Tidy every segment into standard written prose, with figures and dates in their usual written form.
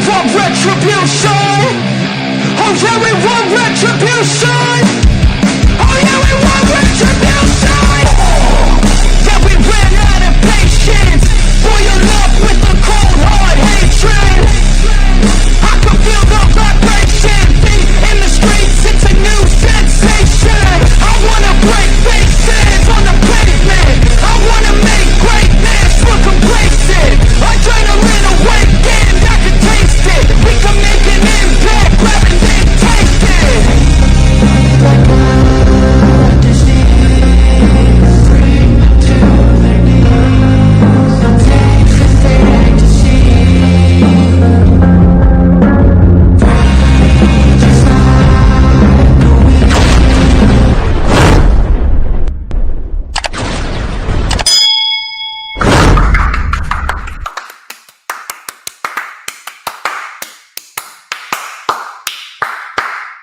want retribution. Oh yeah, we want retribution. Oh yeah, we want retribution. Yeah, we ran out of patience. Boil up with the cold hard hatred. I can feel the vibration. Beat in the streets, it's a new sensation. I wanna break faces on the pavement. I wanna make greatness look complacent. Adrenaline awakened, I can taste it. We can make an impact, grab it and taste it.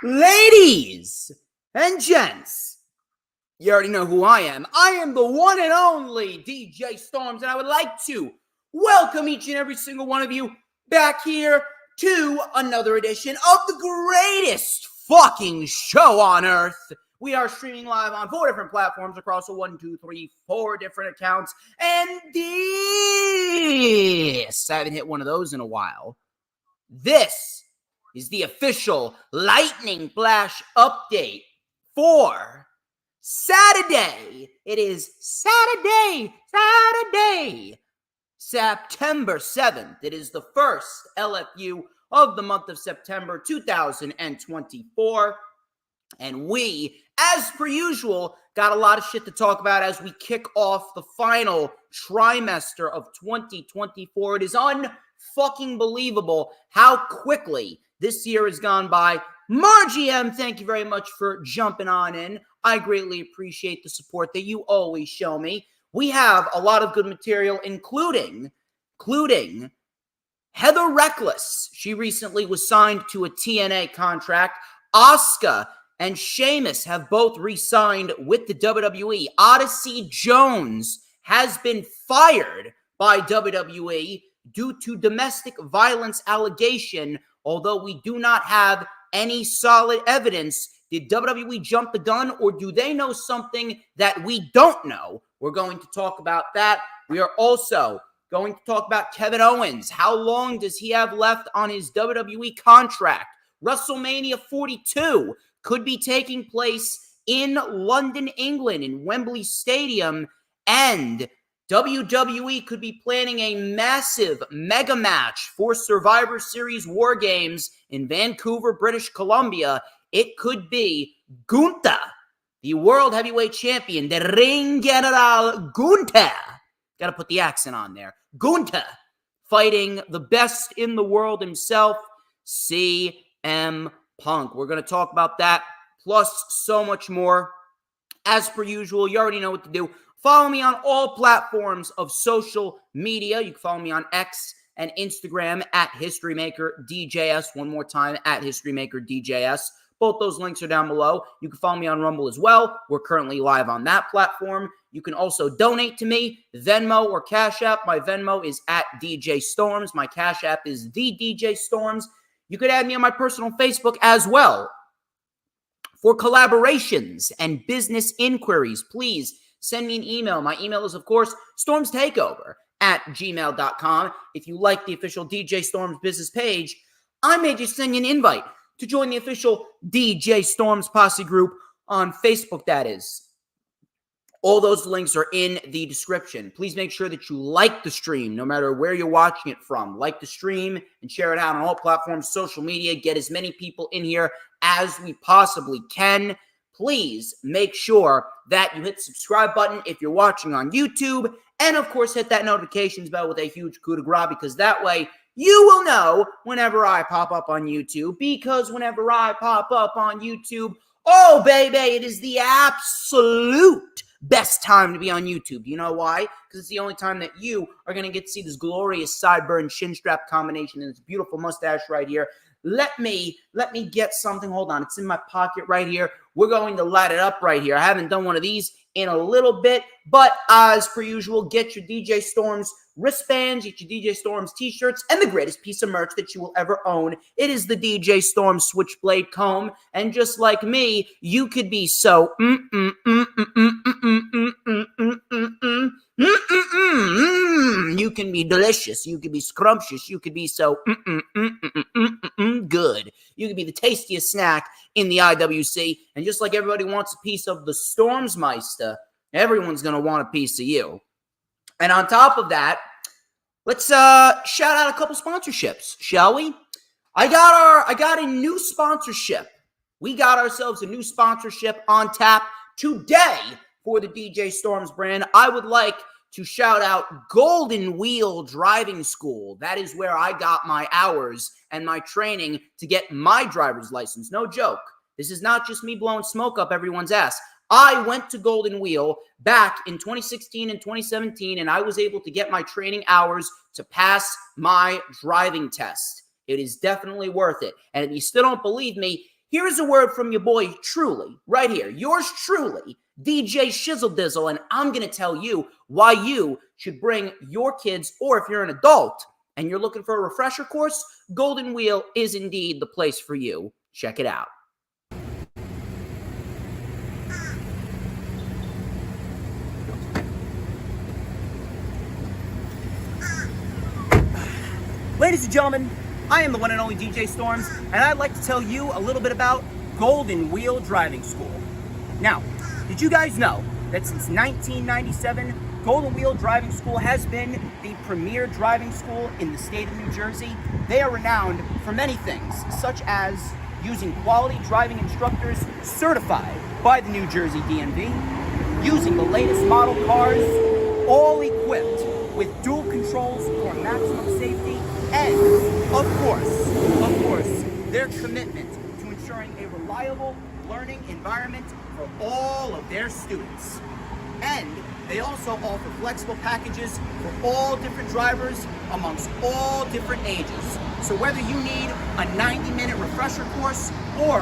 Ladies and gents, you already know who I am. I am the one and only DJ Storms, and I would like to welcome each and every single one of you back here to another edition of the greatest fucking show on earth. We are streaming live on 4 different platforms across 4 different accounts, and this, I haven't hit one of those in a while. This is the official Lightning Flash update for Saturday. It is Saturday, September 7th. It is the first LFU of the month of September 2024. And we, as per usual, got a lot of shit to talk about as we kick off the final trimester of 2024. It is unfucking believable how quickly this year has gone by. Margie M, thank you very much for jumping on in. I greatly appreciate the support that you always show me. We have a lot of good material, including Heather Reckless. She recently was signed to a TNA contract. Asuka and Sheamus have both re-signed with the WWE. Odyssey Jones has been fired by WWE due to domestic violence allegation. Although we do not have any solid evidence, did WWE jump the gun, or do they know something that we don't know? We're going to talk about that. We are also going to talk about Kevin Owens. How long does he have left on his WWE contract? WrestleMania 42 could be taking place in London, England, in Wembley Stadium, and WWE could be planning a massive mega match for Survivor Series War Games in Vancouver, British Columbia. It could be Gunther, the World Heavyweight Champion, the Ring General Gunther. Got to put the accent on there. Gunther fighting the best in the world himself, CM Punk. We're going to talk about that, plus so much more. As per usual, you already know what to do. Follow me on all platforms of social media. You can follow me on X and Instagram at HistoryMakerDJS. One more time, at HistoryMakerDJS. Both those links are down below. You can follow me on Rumble as well. We're currently live on that platform. You can also donate to me, Venmo or Cashapp. My Venmo is at DJ Storms. My Cashapp is the DJ Storms. You could add me on my personal Facebook as well. For collaborations and business inquiries, please send me an email. My email is, of course, StormsTakeOver@gmail.com. If you like the official DJ Storms business page, I may just send you an invite to join the official DJ Storms Posse group on Facebook, that is. All those links are in the description. Please make sure that you like the stream, no matter where you're watching it from. Like the stream and share it out on all platforms, social media. Get as many people in here as we possibly can. Please make sure that you hit the subscribe button if you're watching on YouTube. And, of course, hit that notifications bell with a huge coup de grace, because that way you will know whenever I pop up on YouTube. Because whenever I pop up on YouTube, oh, baby, it is the absolute best time to be on YouTube. You know why? Because it's the only time that you are going to get to see this glorious sideburn chin strap combination and this beautiful mustache right here. Let me get something. Hold on. It's in my pocket right here. We're going to light it up right here. I haven't done one of these in a little bit, but as per usual, get your DJ Storms wristbands, get your DJ Storms t-shirts, and the greatest piece of merch that you will ever own. It is the DJ Storms Switchblade comb. And just like me, you could be so you can be delicious. You could be scrumptious. You could be so good. You could be the tastiest snack in the IWC. And just like everybody wants a piece of the Stormsmeister, everyone's going to want a piece of you. And on top of that, let's shout out a couple sponsorships, shall we? I got a new sponsorship. We got ourselves a new sponsorship on tap today for the DJ Storms brand. I would like to shout out Golden Wheel Driving School. That is where I got my hours and my training to get my driver's license. No joke. This is not just me blowing smoke up everyone's ass. I went to Golden Wheel back in 2016 and 2017, and I was able to get my training hours to pass my driving test. It is definitely worth it. And if you still don't believe me, here's a word from your boy, truly, right here. Yours truly, DJ Shizzle Dizzle, and I'm going to tell you why you should bring your kids, or if you're an adult and you're looking for a refresher course, Golden Wheel is indeed the place for you. Check it out. Ladies and gentlemen, I am the one and only DJ Storms, and I'd like to tell you a little bit about Golden Wheel Driving School. Now, did you guys know that since 1997, Golden Wheel Driving School has been the premier driving school in the state of New Jersey? They are renowned for many things, such as using quality driving instructors certified by the New Jersey DMV, using the latest model cars, all equipped with dual controls for maximum safety, and, of course, their commitment to ensuring a reliable learning environment for all of their students. And they also offer flexible packages for all different drivers amongst all different ages. So whether you need a 90-minute refresher course or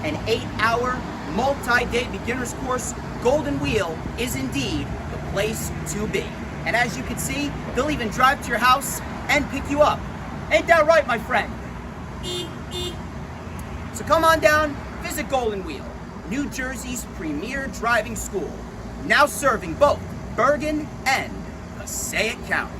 an 8-hour multi-day beginner's course, Golden Wheel is indeed the place to be. And as you can see, they'll even drive to your house and pick you up. Ain't that right, my friend? So come on down, visit Golden Wheel, New Jersey's premier driving school, now serving both Bergen and Passaic County.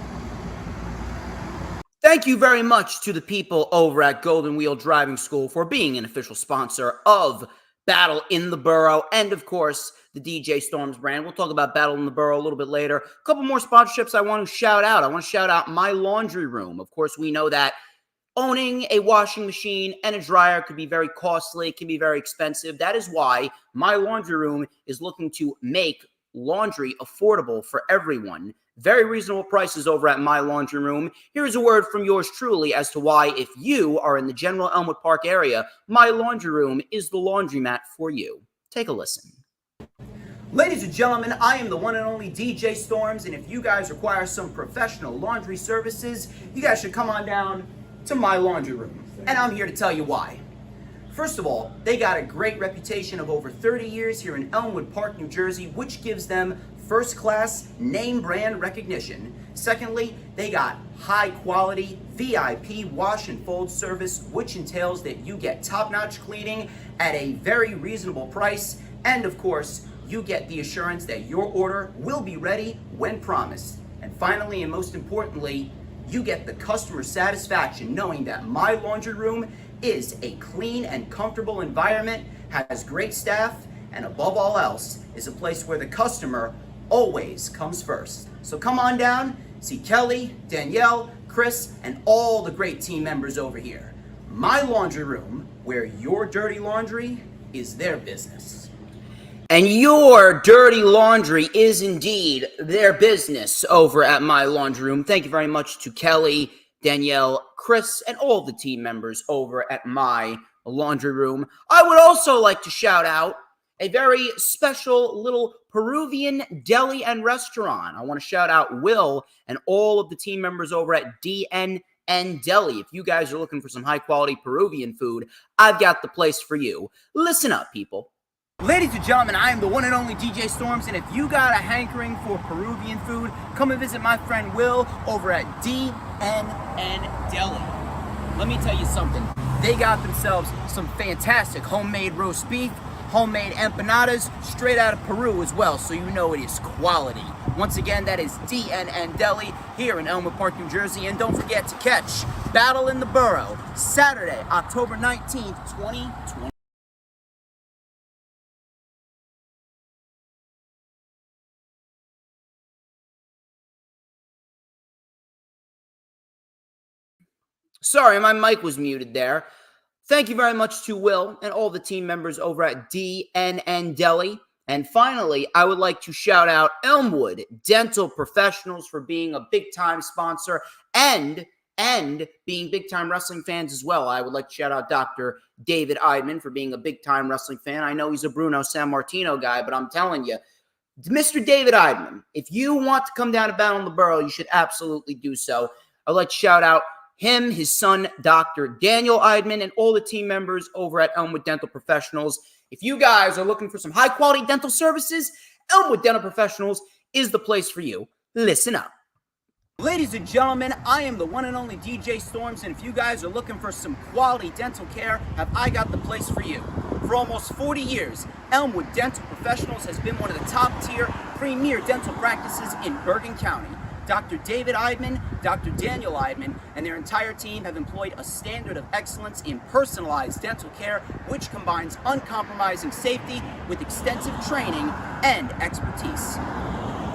Thank you very much to the people over at Golden Wheel Driving School for being an official sponsor of Battle in the Borough, and of course, the DJ Storms brand. We'll talk about Battle in the Borough a little bit later. A couple more sponsorships I want to shout out. I want to shout out My Laundry Room. Of course, we know that owning a washing machine and a dryer could be very costly, can be very expensive. That is why My Laundry Room is looking to make laundry affordable for everyone. Very reasonable prices over at My Laundry Room. Here's a word from yours truly as to why, if you are in the General Elmwood Park area, My Laundry Room is the laundromat for you. Take a listen. Ladies and gentlemen, I am the one and only DJ Storms, and if you guys require some professional laundry services, you guys should come on down to My Laundry Room. And I'm here to tell you why. First of all, they got a great reputation of over 30 years here in Elmwood Park, New Jersey, which gives them first-class name brand recognition. Secondly, they got high-quality VIP wash and fold service, which entails that you get top-notch cleaning at a very reasonable price. And of course, you get the assurance that your order will be ready when promised. And finally, and most importantly, you get the customer satisfaction knowing that My Laundry Room is a clean and comfortable environment, has great staff, and above all else, is a place where the customer always comes first. So come on down, see Kelly, Danielle, Chris, and all the great team members over here. My Laundry Room, where your dirty laundry is their business. And your dirty laundry is indeed their business over at My Laundry Room. Thank you very much to Kelly, Danielle, Chris, and all the team members over at My Laundry Room. I would also like to shout out a very special little Peruvian deli and restaurant. I want to shout out Will and all of the team members over at DNN Deli. If you guys are looking for some high-quality Peruvian food, I've got the place for you. Listen up, people. Ladies and gentlemen, I am the one and only DJ Storms, and if you got a hankering for Peruvian food, come and visit my friend Will over at DNN Deli. Let me tell you something. They got themselves some fantastic homemade roast beef, homemade empanadas, straight out of Peru as well, so you know it is quality. Once again, that is DNN Deli here in Elmwood Park, New Jersey, and don't forget to catch Battle in the Borough, Saturday, October 19th, 2020. Sorry, my mic was muted there. Thank you very much to Will and all the team members over at DNN Deli. And finally, I would like to shout out Elmwood Dental Professionals for being a big-time sponsor and being big-time wrestling fans as well. I would like to shout out Dr. David Eidman for being a big-time wrestling fan. I know he's a Bruno Sammartino guy, but I'm telling you, Mr. David Eidman, if you want to come down to Battle in the Borough, you should absolutely do so. I'd like to shout out him, his son, Dr. Daniel Eidman, and all the team members over at Elmwood Dental Professionals. If you guys are looking for some high-quality dental services, Elmwood Dental Professionals is the place for you. Listen up. Ladies and gentlemen, I am the one and only DJ Storms, and if you guys are looking for some quality dental care, have I got the place for you. For almost 40 years, Elmwood Dental Professionals has been one of the top-tier, premier dental practices in Bergen County. Dr. David Eidman, Dr. Daniel Eidman, and their entire team have employed a standard of excellence in personalized dental care, which combines uncompromising safety with extensive training and expertise.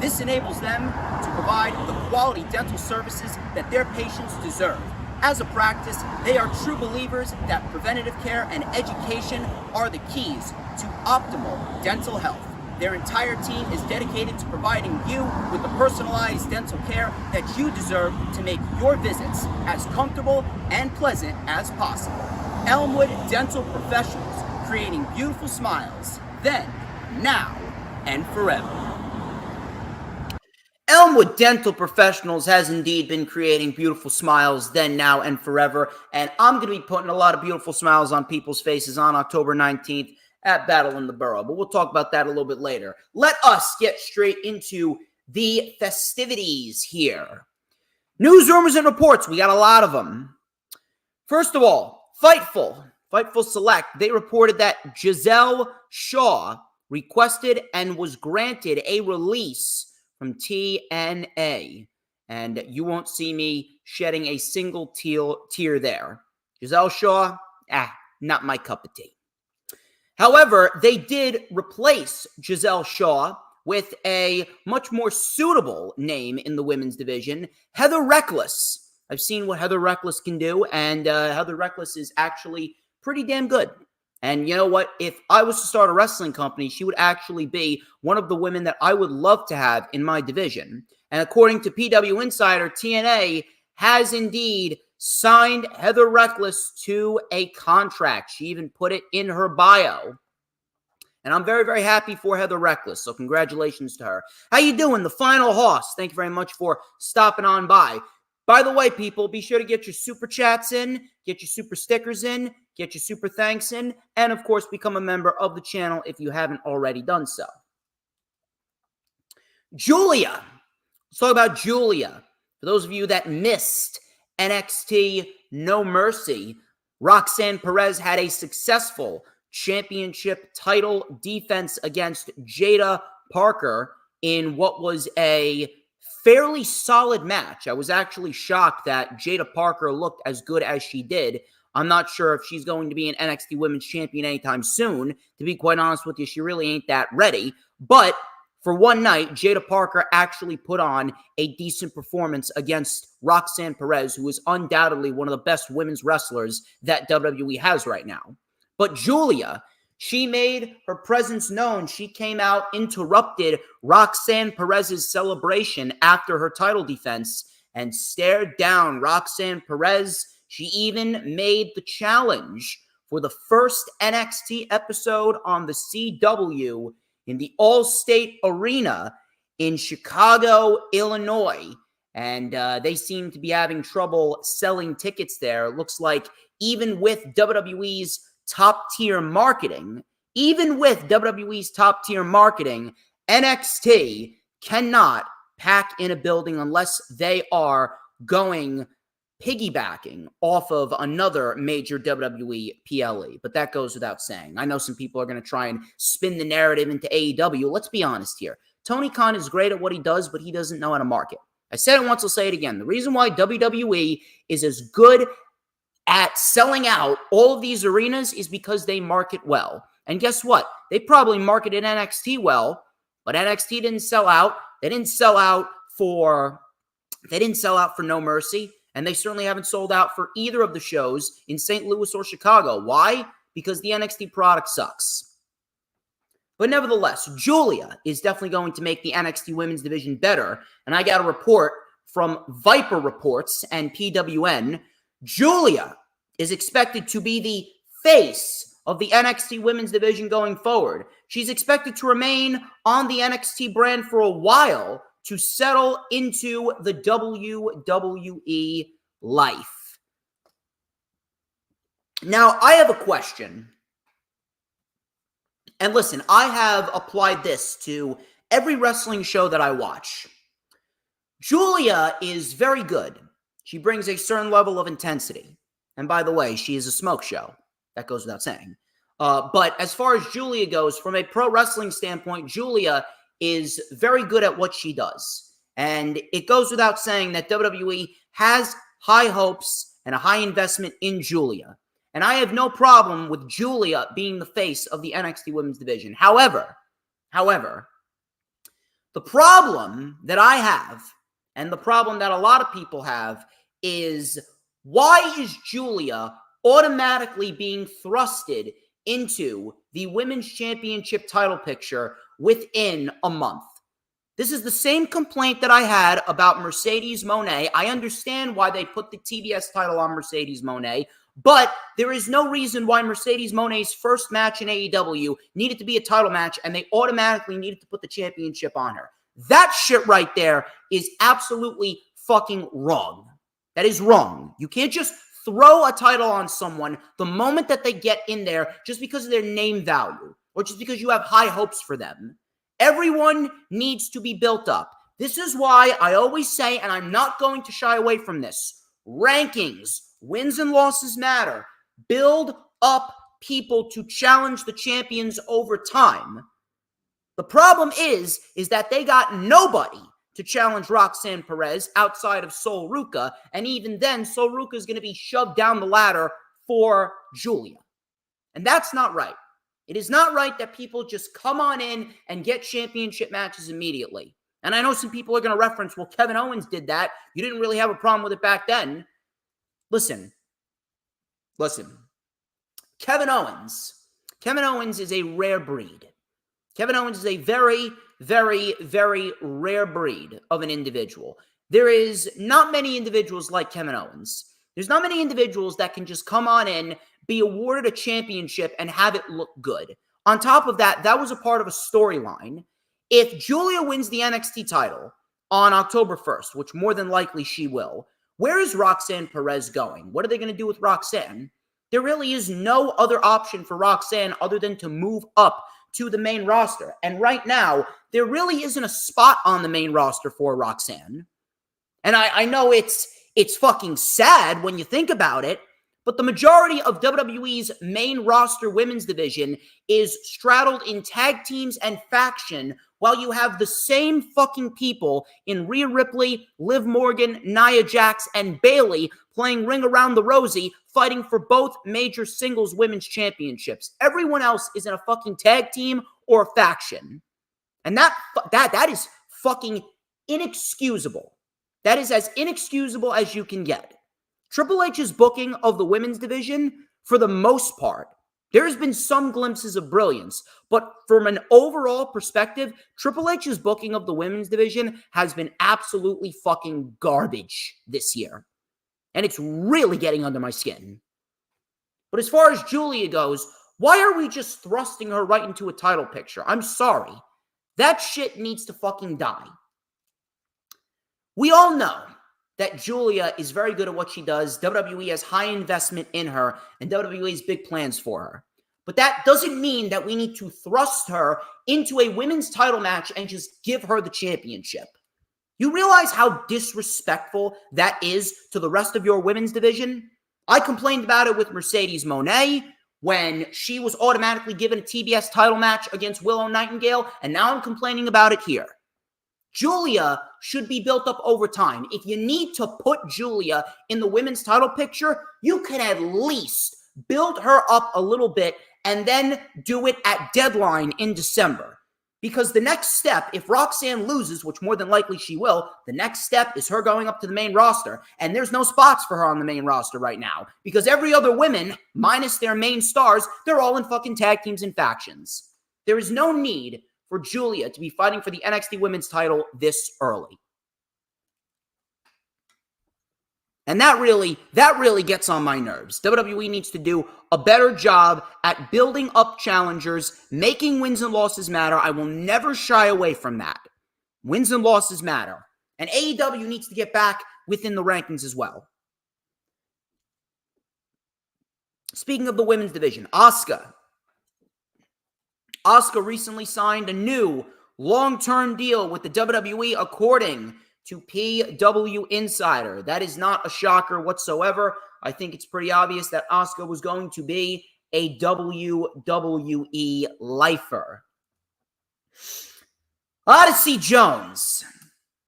This enables them to provide the quality dental services that their patients deserve. As a practice, they are true believers that preventative care and education are the keys to optimal dental health. Their entire team is dedicated to providing you with the personalized dental care that you deserve to make your visits as comfortable and pleasant as possible. Elmwood Dental Professionals, creating beautiful smiles, then, now, and forever. Elmwood Dental Professionals has indeed been creating beautiful smiles then, now, and forever, and I'm going to be putting a lot of beautiful smiles on people's faces on October 19th at Battle in the Borough, but we'll talk about that a little bit later. Let us get straight into the festivities here. News, rumors, and reports. We got a lot of them. First of all, Fightful Select, they reported that Giselle Shaw requested and was granted a release from TNA, and you won't see me shedding a single tear there. Giselle Shaw, not my cup of tea. However, they did replace Giselle Shaw with a much more suitable name in the women's division, Heather Reckless. I've seen what Heather Reckless can do, and Heather Reckless is actually pretty damn good. And you know what? If I was to start a wrestling company, she would actually be one of the women that I would love to have in my division. And according to PW Insider, TNA has indeed signed Heather Reckless to a contract. She even put it in her bio. And I'm very, very happy for Heather Reckless, so congratulations to her. How you doing? The Final Hoss, thank you very much for stopping on by. By the way, people, be sure to get your super chats in, get your super stickers in, get your super thanks in, and of course, become a member of the channel if you haven't already done so. Julia. Let's talk about Julia. For those of you that missed NXT No Mercy, Roxanne Perez had a successful championship title defense against Jada Parker in what was a fairly solid match. I was actually shocked that Jada Parker looked as good as she did. I'm not sure if she's going to be an NXT Women's Champion anytime soon. To be quite honest with you, she really ain't that ready. But for one night, Jada Parker actually put on a decent performance against Roxanne Perez, who is undoubtedly one of the best women's wrestlers that WWE has right now. But Julia, she made her presence known. She came out, interrupted Roxanne Perez's celebration after her title defense and stared down Roxanne Perez. She even made the challenge for the first NXT episode on the CW in the All-State Arena in Chicago, Illinois. And they seem to be having trouble selling tickets there. It looks like even with WWE's top-tier marketing, Even with WWE's top tier marketing, NXT cannot pack in a building unless they are going piggybacking off of another major WWE PLE. But that goes without saying. I know some people are going to try and spin the narrative into AEW. Let's be honest here. Tony Khan is great at what he does, but he doesn't know how to market. I said it once, I'll say it again. The reason why WWE is as good at selling out all of these arenas is because they market well. And guess what? They probably marketed NXT well, but NXT didn't sell out. They didn't sell out for No Mercy, and they certainly haven't sold out for either of the shows in St. Louis or Chicago. Why? Because the NXT product sucks. But nevertheless, Julia is definitely going to make the NXT women's division better. And I got a report from Viper Reports and PWN. Julia is expected to be the face of the NXT women's division going forward. She's expected to remain on the NXT brand for a while to settle into the WWE life. Now, I have a question. And listen, I have applied this to every wrestling show that I watch. Julia is very good. She brings a certain level of intensity. And by the way, she is a smoke show. That goes without saying. But as far as Julia goes, from a pro wrestling standpoint, Julia is very good at what she does. And it goes without saying that WWE has high hopes and a high investment in Julia. And I have no problem with Julia being the face of the NXT women's division. However, the problem that I have, and the problem that a lot of people have, is why is Julia automatically being thrusted into the women's championship title picture within a month? This is the same complaint that I had about Mercedes Moné. I understand why they put the TBS title on Mercedes Moné, but there is no reason why Mercedes Moné's first match in AEW needed to be a title match and they automatically needed to put the championship on her. That shit right there is absolutely fucking wrong. That is wrong. You can't just throw a title on someone the moment that they get in there just because of their name value or just because you have high hopes for them. Everyone needs to be built up. This is why I always say, and I'm not going to shy away from this, rankings, wins and losses matter. Build up people to challenge the champions over time. The problem is that they got nobody to challenge Roxanne Perez outside of Sol Ruca, and even then, Sol Ruca is going to be shoved down the ladder for Julia. And that's not right. It is not right that people just come on in and get championship matches immediately. And I know some people are going to reference, well, Kevin Owens did that. You didn't really have a problem with it back then. Listen. Kevin Owens is a rare breed. Kevin Owens is a very, very, very rare breed of an individual. There is not many individuals like Kevin Owens. There's not many individuals that can just come on in, be awarded a championship, and have it look good. On top of that, that was a part of a storyline. If Julia wins the NXT title on October 1st, which more than likely she will, where is Roxanne Perez going? What are they going to do with Roxanne? There really is no other option for Roxanne other than to move up to the main roster. And right now, there really isn't a spot on the main roster for Roxanne. And I know it's fucking sad when you think about it, but the majority of WWE's main roster women's division is straddled in tag teams and faction, while you have the same fucking people in Rhea Ripley, Liv Morgan, Nia Jax, and Bayley playing Ring Around the Rosie, fighting for both major singles women's championships. Everyone else is in a fucking tag team or a faction. And that is fucking inexcusable. That is as inexcusable as you can get. Triple H's booking of the women's division, for the most part, there has been some glimpses of brilliance, but from an overall perspective, Triple H's booking of the women's division has been absolutely fucking garbage this year. And it's really getting under my skin. But as far as Julia goes, why are we just thrusting her right into a title picture? I'm sorry. That shit needs to fucking die. We all know that Julia is very good at what she does. WWE has high investment in her, and WWE has big plans for her. But that doesn't mean that we need to thrust her into a women's title match and just give her the championship. You realize how disrespectful that is to the rest of your women's division? I complained about it with Mercedes Moné when she was automatically given a TBS title match against Willow Nightingale, and now I'm complaining about it here. Julia should be built up over time. If you need to put Julia in the women's title picture, you can at least build her up a little bit and then do it at Deadline in December. Because the next step, if Roxanne loses, which more than likely she will, the next step is her going up to the main roster. And there's no spots for her on the main roster right now. Because every other woman, minus their main stars, they're all in fucking tag teams and factions. There is no need for Julia to be fighting for the NXT Women's title this early. And that really gets on my nerves. WWE needs to do a better job at building up challengers, making wins and losses matter. I will never shy away from that. Wins and losses matter. And AEW needs to get back within the rankings as well. Speaking of the women's division, Asuka. Asuka recently signed a new long-term deal with the WWE, according to PW Insider. That is not a shocker whatsoever. I think it's pretty obvious that Asuka was going to be a WWE lifer. Odyssey Jones.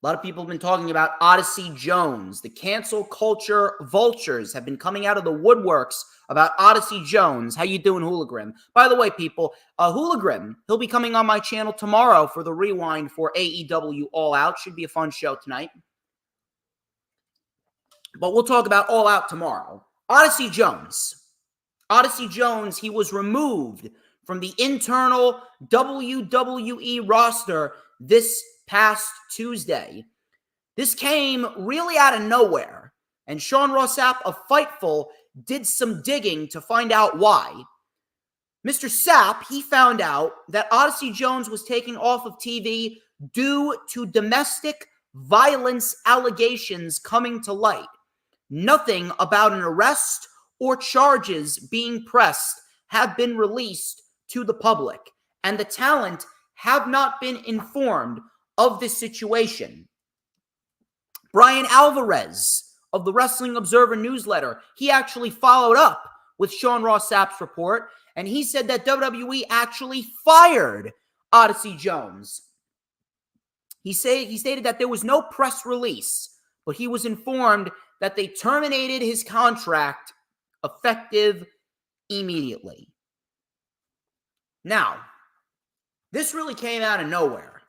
A lot of people have been talking about Odyssey Jones. The cancel culture vultures have been coming out of the woodworks about Odyssey Jones. How you doing, Hooligram? By the way, people, Hooligram, he'll be coming on my channel tomorrow for the rewind for AEW All Out. Should be a fun show tonight. But we'll talk about All Out tomorrow. Odyssey Jones. Odyssey Jones, he was removed from the internal WWE roster this past Tuesday. This came really out of nowhere. And Sean Ross Sapp of Fightful did some digging to find out why. Mr. Sapp, he found out that Odyssey Jones was taken off of TV due to domestic violence allegations coming to light. Nothing about an arrest or charges being pressed have been released to the public, and the talent have not been informed of this situation. Brian Alvarez of the Wrestling Observer newsletter, he actually followed up with Sean Ross Sapp's report, and he said that WWE actually fired Odyssey Jones. He stated that there was no press release, but he was informed that they terminated his contract effective immediately. Now, this really came out of nowhere.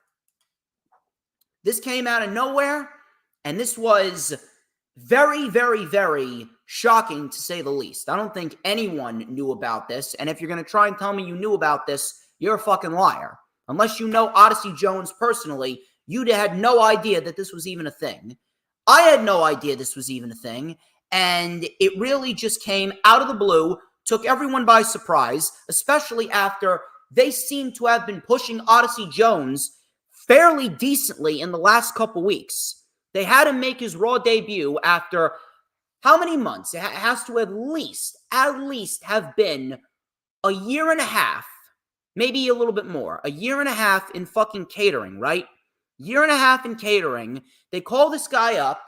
This came out of nowhere, and this was very, very, very shocking to say the least. I don't think anyone knew about this, and if you're going to try and tell me you knew about this, you're a fucking liar. Unless you know Odyssey Jones personally, you had no idea that this was even a thing. I had no idea this was even a thing, and it really just came out of the blue, took everyone by surprise, especially after they seem to have been pushing Odyssey Jones fairly decently in the last couple weeks. They had him make his Raw debut after how many months? It has to at least have been a year and a half, maybe a little bit more, a year and a half in fucking catering, right? Year and a half in catering. They call this guy up.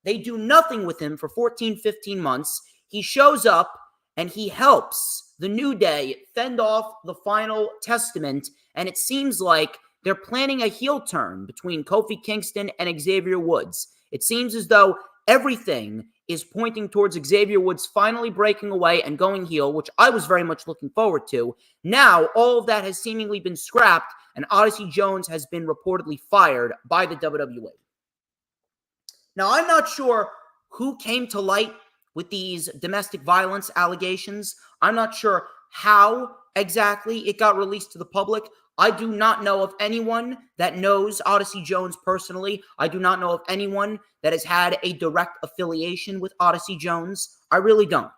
They do nothing with him for 14, 15 months. He shows up and he helps the New Day fend off the Final Testament, and it seems like they're planning a heel turn between Kofi Kingston and Xavier Woods. It seems as though everything is pointing towards Xavier Woods finally breaking away and going heel, which I was very much looking forward to. Now, all of that has seemingly been scrapped, and Odyssey Jones has been reportedly fired by the WWE. Now, I'm not sure who came to light with these domestic violence allegations. I'm not sure how exactly it got released to the public. I do not know of anyone that knows Odyssey Jones personally. I do not know of anyone that has had a direct affiliation with Odyssey Jones. I really don't.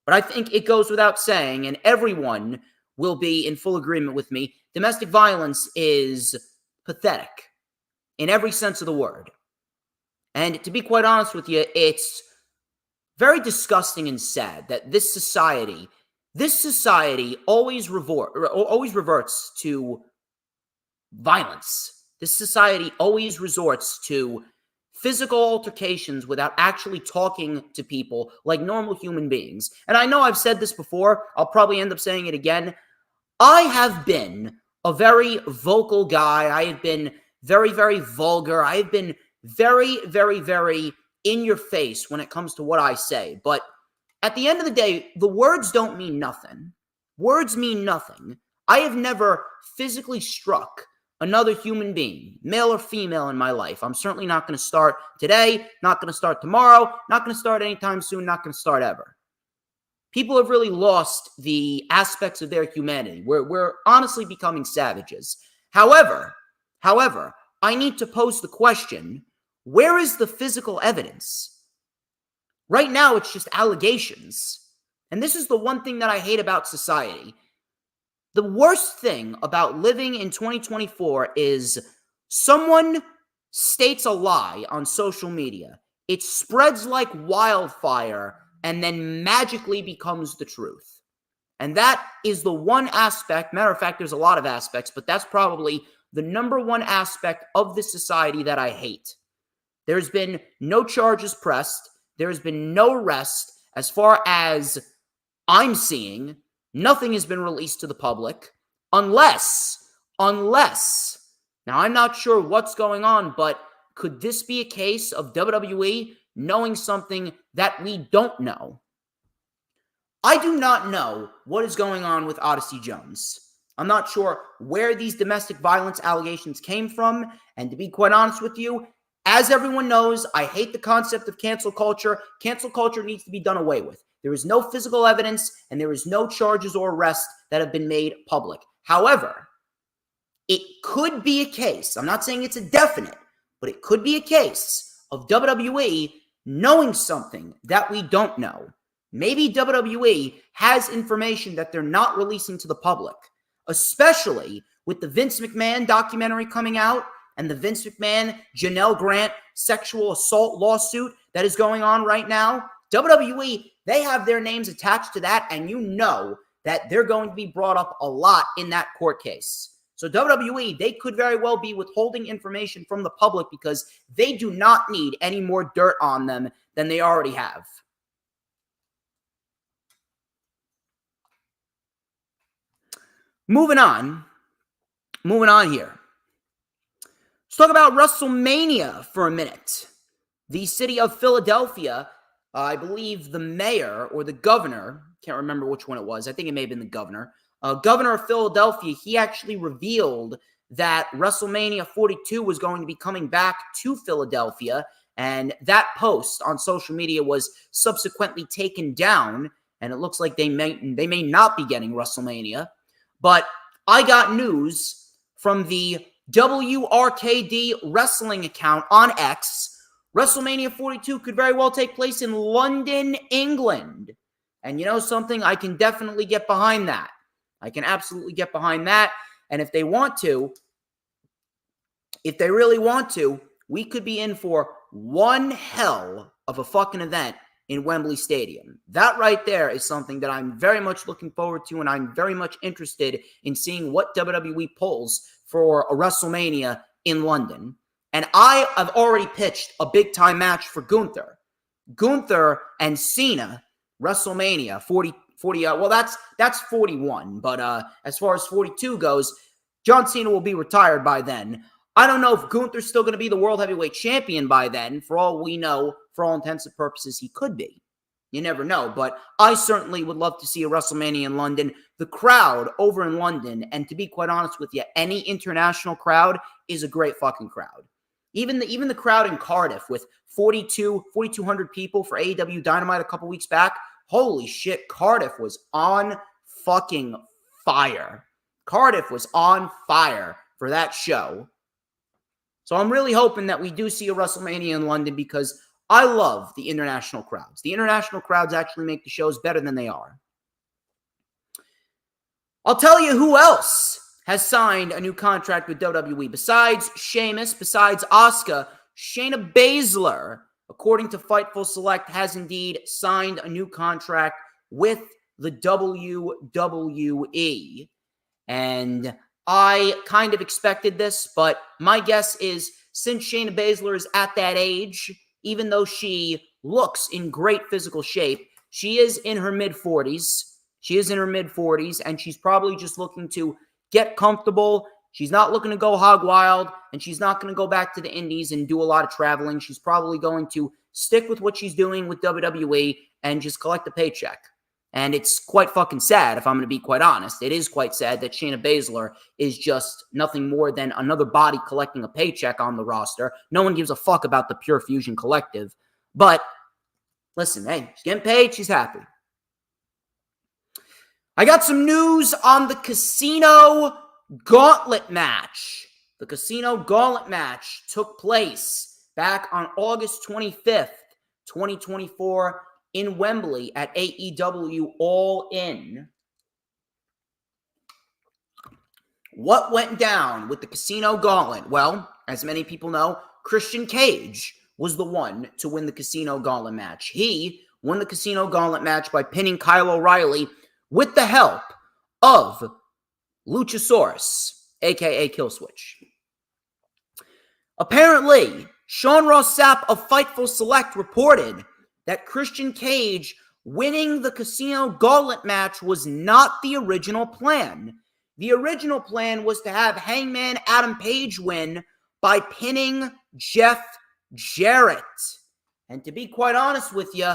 But I think it goes without saying, and everyone will be in full agreement with me, domestic violence is pathetic in every sense of the word. And to be quite honest with you, it's very disgusting and sad that this society This society always reverts to violence. This society always resorts to physical altercations without actually talking to people like normal human beings. And I know I've said this before. I'll probably end up saying it again. I have been a very vocal guy. I have been very, very vulgar. I have been very, very, very in your face when it comes to what I say. But at the end of the day, the words don't mean nothing. Words mean nothing. I have never physically struck another human being, male or female, in my life. I'm certainly not going to start today, not going to start tomorrow, not going to start anytime soon, not going to start ever. People have really lost the aspects of their humanity. We're honestly becoming savages. However, I need to pose the question, where is the physical evidence? Right now, it's just allegations. And this is the one thing that I hate about society. The worst thing about living in 2024 is someone states a lie on social media. It spreads like wildfire and then magically becomes the truth. And that is the one aspect. Matter of fact, there's a lot of aspects, but that's probably the number one aspect of this society that I hate. There's been no charges pressed. There's been no arrest. As far as I'm seeing, nothing has been released to the public unless, now I'm not sure what's going on, but could this be a case of WWE knowing something that we don't know? I do not know what is going on with Odyssey Jones. I'm not sure where these domestic violence allegations came from, and to be quite honest with you, as everyone knows, I hate the concept of cancel culture. Cancel culture needs to be done away with. There is no physical evidence, and there is no charges or arrests that have been made public. However, it could be a case, I'm not saying it's a definite, but it could be a case of WWE knowing something that we don't know. Maybe WWE has information that they're not releasing to the public, especially with the Vince McMahon documentary coming out and the Vince McMahon, Janelle Grant sexual assault lawsuit that is going on right now. WWE, they have their names attached to that, and you know that they're going to be brought up a lot in that court case. So WWE, they could very well be withholding information from the public because they do not need any more dirt on them than they already have. Moving on here. Let's talk about WrestleMania for a minute. The city of Philadelphia, I believe the mayor or the governor, can't remember which one it was. I think it may have been the governor. Governor of Philadelphia, he actually revealed that WrestleMania 42 was going to be coming back to Philadelphia. And that post on social media was subsequently taken down. And it looks like they may not be getting WrestleMania. But I got news from the WRKD wrestling account on X. WrestleMania 42 could very well take place in London, England. And you know something? I can definitely get behind that. I can absolutely get behind that. And if they want to, if they really want to, we could be in for one hell of a fucking event in Wembley Stadium. That right there is something that I'm very much looking forward to, and I'm very much interested in seeing what WWE pulls for a WrestleMania in London. And I have already pitched a big-time match for Gunther. Gunther and Cena, WrestleMania 40, well, that's 41. But as far as 42 goes, John Cena will be retired by then. I don't know if Gunther's still going to be the World Heavyweight Champion by then. For all we know, for all intents and purposes, he could be. You never know. But I certainly would love to see a WrestleMania in London. The crowd over in London, and to be quite honest with you, any international crowd is a great fucking crowd. Even the crowd in Cardiff with 4,200 people for AEW Dynamite a couple weeks back. Holy shit, Cardiff was on fucking fire. Cardiff was on fire for that show. So I'm really hoping that we do see a WrestleMania in London because I love the international crowds. The international crowds actually make the shows better than they are. I'll tell you who else has signed a new contract with WWE. Besides Sheamus, besides Asuka, Shayna Baszler, according to Fightful Select, has indeed signed a new contract with the WWE. And I kind of expected this, but my guess is since Shayna Baszler is at that age, even though she looks in great physical shape, she is in her mid-40s. She is in her mid-40s, and she's probably just looking to get comfortable. She's not looking to go hog wild, and she's not going to go back to the indies and do a lot of traveling. She's probably going to stick with what she's doing with WWE and just collect a paycheck. And it's quite fucking sad, if I'm going to be quite honest. It is quite sad that Shayna Baszler is just nothing more than another body collecting a paycheck on the roster. No one gives a fuck about the Pure Fusion Collective. But, listen, hey, she's getting paid, she's happy. I got some news on the Casino Gauntlet match. The Casino Gauntlet match took place back on August 25th, 2024, in Wembley at AEW All In. What went down with the Casino Gauntlet? Well, as many people know, Christian Cage was the one to win the Casino Gauntlet match. He won the Casino Gauntlet match by pinning Kyle O'Reilly with the help of Luchasaurus, aka Killswitch. Apparently, Sean Ross Sapp of Fightful Select reported that Christian Cage winning the Casino Gauntlet match was not the original plan. The original plan was to have Hangman Adam Page win by pinning Jeff Jarrett. And to be quite honest with you,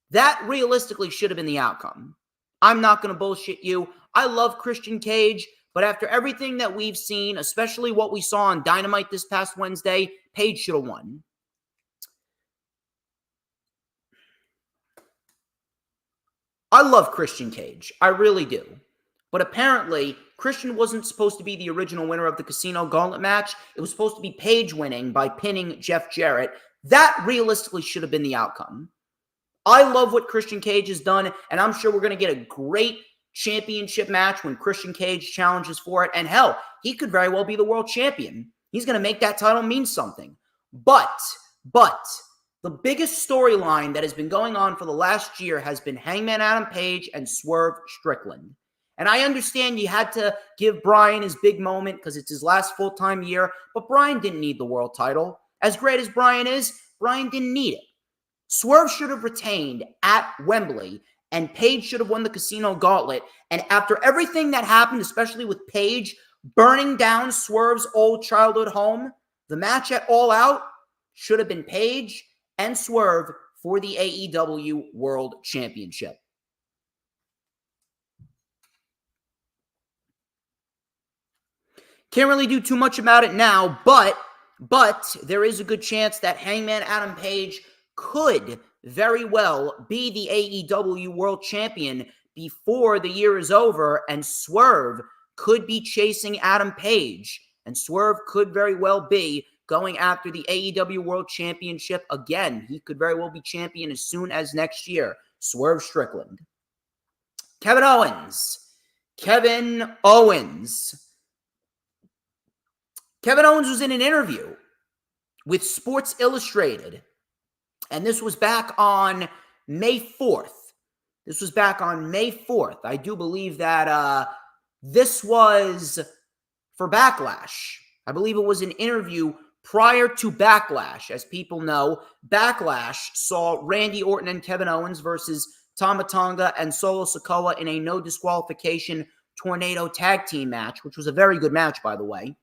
that realistically should have been the outcome. I'm not going to bullshit you. I love Christian Cage, but after everything that we've seen, especially what we saw on Dynamite this past Wednesday, Page should have won. I love Christian Cage. I really do. But apparently, Christian wasn't supposed to be the original winner of the Casino Gauntlet match. It was supposed to be Page winning by pinning Jeff Jarrett. That realistically should have been the outcome. I love what Christian Cage has done, and I'm sure we're going to get a great championship match when Christian Cage challenges for it. And hell, he could very well be the world champion. He's going to make that title mean something. But, the biggest storyline that has been going on for the last year has been Hangman Adam Page and Swerve Strickland. And I understand you had to give Bryan his big moment because it's his last full-time year, but Bryan didn't need the world title. As great as Bryan is, Bryan didn't need it. Swerve should have retained at Wembley, and Page should have won the Casino Gauntlet. And after everything that happened, especially with Page burning down Swerve's old childhood home, the match at All Out should have been Page and Swerve for the AEW World Championship. Can't really do too much about it now, but there is a good chance that Hangman Adam Page could very well be the AEW World Champion before the year is over, and Swerve could be chasing Adam Page, and Swerve could very well be going after the AEW World Championship again. He could very well be champion as soon as next year. Swerve Strickland. Kevin Owens. Kevin Owens was in an interview with Sports Illustrated, and this was back on May 4th. I do believe that this was for Backlash. I believe it was an interview prior to Backlash. As people know, Backlash saw Randy Orton and Kevin Owens versus Tama Tonga and Solo Sikoa in a no disqualification tornado tag team match, which was a very good match, by the way.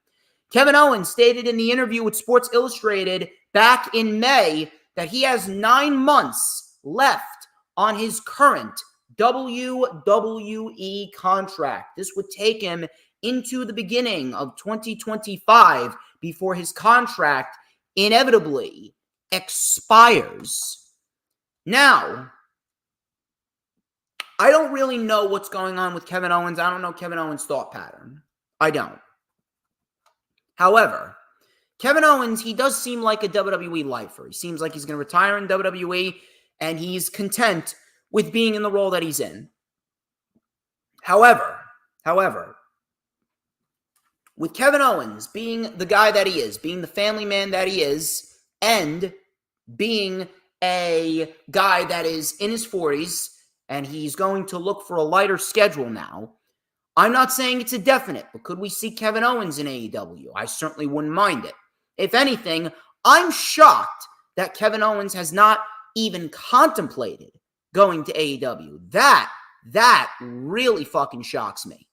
Kevin Owens stated in the interview with Sports Illustrated back in May that he has 9 months left on his current WWE contract. This would take him into the beginning of 2025 before his contract inevitably expires. Now, I don't really know what's going on with Kevin Owens. I don't know Kevin Owens' thought pattern. I don't. However, Kevin Owens, he does seem like a WWE lifer. He seems like he's going to retire in WWE, and he's content with being in the role that he's in. However, with Kevin Owens being the guy that he is, being the family man that he is, and being a guy that is in his 40s and he's going to look for a lighter schedule now. I'm not saying it's a definite, but could we see Kevin Owens in AEW? I certainly wouldn't mind it. If anything, I'm shocked that Kevin Owens has not even contemplated going to AEW. That really fucking shocks me.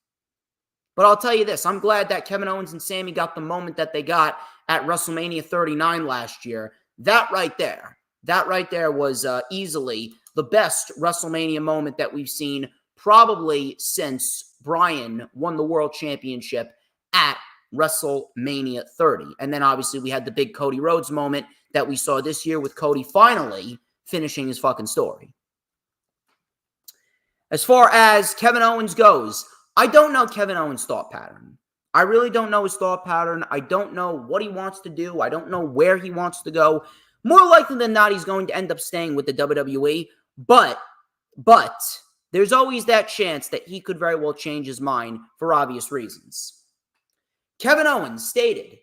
But I'll tell you this, I'm glad that Kevin Owens and Sammy got the moment that they got at WrestleMania 39 last year. That right there was easily the best WrestleMania moment that we've seen probably since Bryan won the World Championship at WrestleMania 30. And then obviously we had the big Cody Rhodes moment that we saw this year with Cody finally finishing his fucking story. As far as Kevin Owens goes, I don't know Kevin Owens' thought pattern. I really don't know his thought pattern. I don't know what he wants to do. I don't know where he wants to go. More likely than not, he's going to end up staying with the WWE. But there's always that chance that he could very well change his mind for obvious reasons. Kevin Owens stated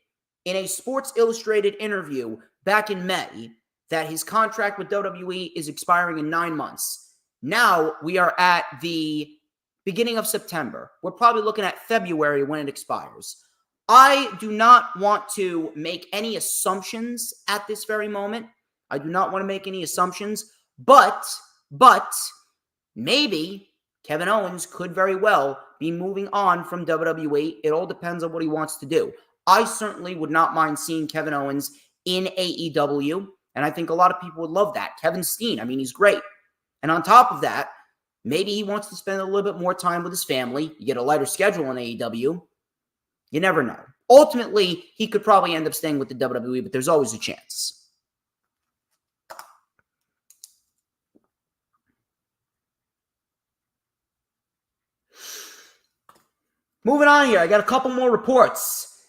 in a Sports Illustrated interview back in May that his contract with WWE is expiring in 9 months. Now we are at the beginning of September. We're probably looking at February when it expires. I do not want to make any assumptions at this very moment. I do not want to make any assumptions, but maybe Kevin Owens could very well be moving on from WWE. It all depends on what he wants to do. I certainly would not mind seeing Kevin Owens in AEW, and I think a lot of people would love that. Kevin Steen, I mean, he's great. And on top of that, maybe he wants to spend a little bit more time with his family. You get a lighter schedule in AEW. You never know. Ultimately, he could probably end up staying with the WWE, but there's always a chance. Moving on here, I got a couple more reports.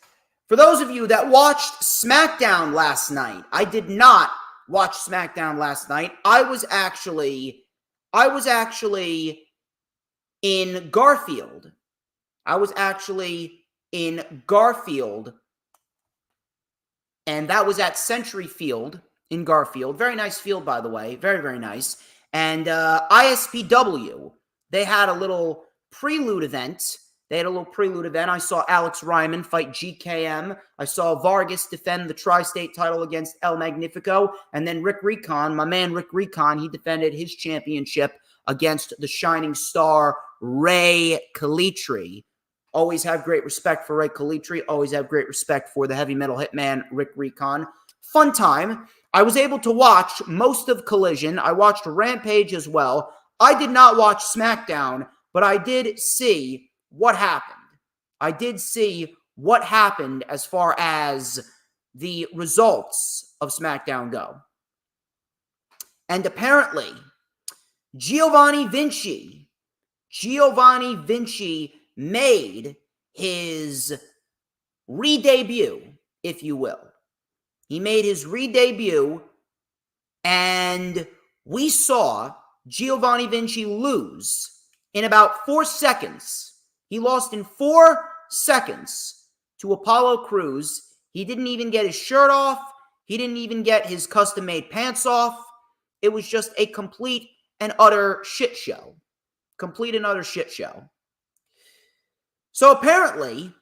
For those of you that watched SmackDown last night, I did not watch SmackDown last night. I was actually in Garfield. And that was at Century Field in Garfield. Very nice field, by the way. Very, very nice. And ISPW, they had a little prelude event. I saw Alex Ryman fight GKM. I saw Vargas defend the Tri-State title against El Magnifico. And then Rick Recon, my man Rick Recon, he defended his championship against the Shining Star, Ray Kalitri. Always have great respect for Ray Kalitri. Always have great respect for the heavy metal hitman, Rick Recon. Fun time. I was able to watch most of Collision. I watched Rampage as well. I did not watch SmackDown, but I did see what happened. I did see what happened as far as the results of SmackDown go. And apparently, Giovanni Vinci made his re-debut, if you will. He made his re-debut, and we saw Giovanni Vinci lose in about 4 seconds. He lost in 4 seconds to Apollo Crews. He didn't even get his shirt off. He didn't even get his custom-made pants off. It was just a complete and utter shit show. So apparently,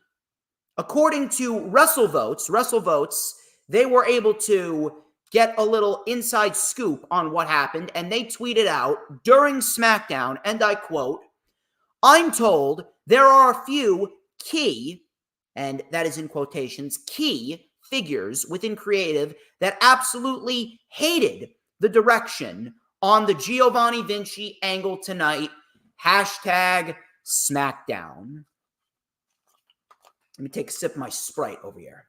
according to WrestleVotes, they were able to get a little inside scoop on what happened, and they tweeted out during SmackDown, and I quote, "I'm told there are a few key," and that is in quotations, key figures within creative that absolutely hated the direction on the Giovanni Vinci angle tonight. Hashtag SmackDown. Let me take a sip of my Sprite over here.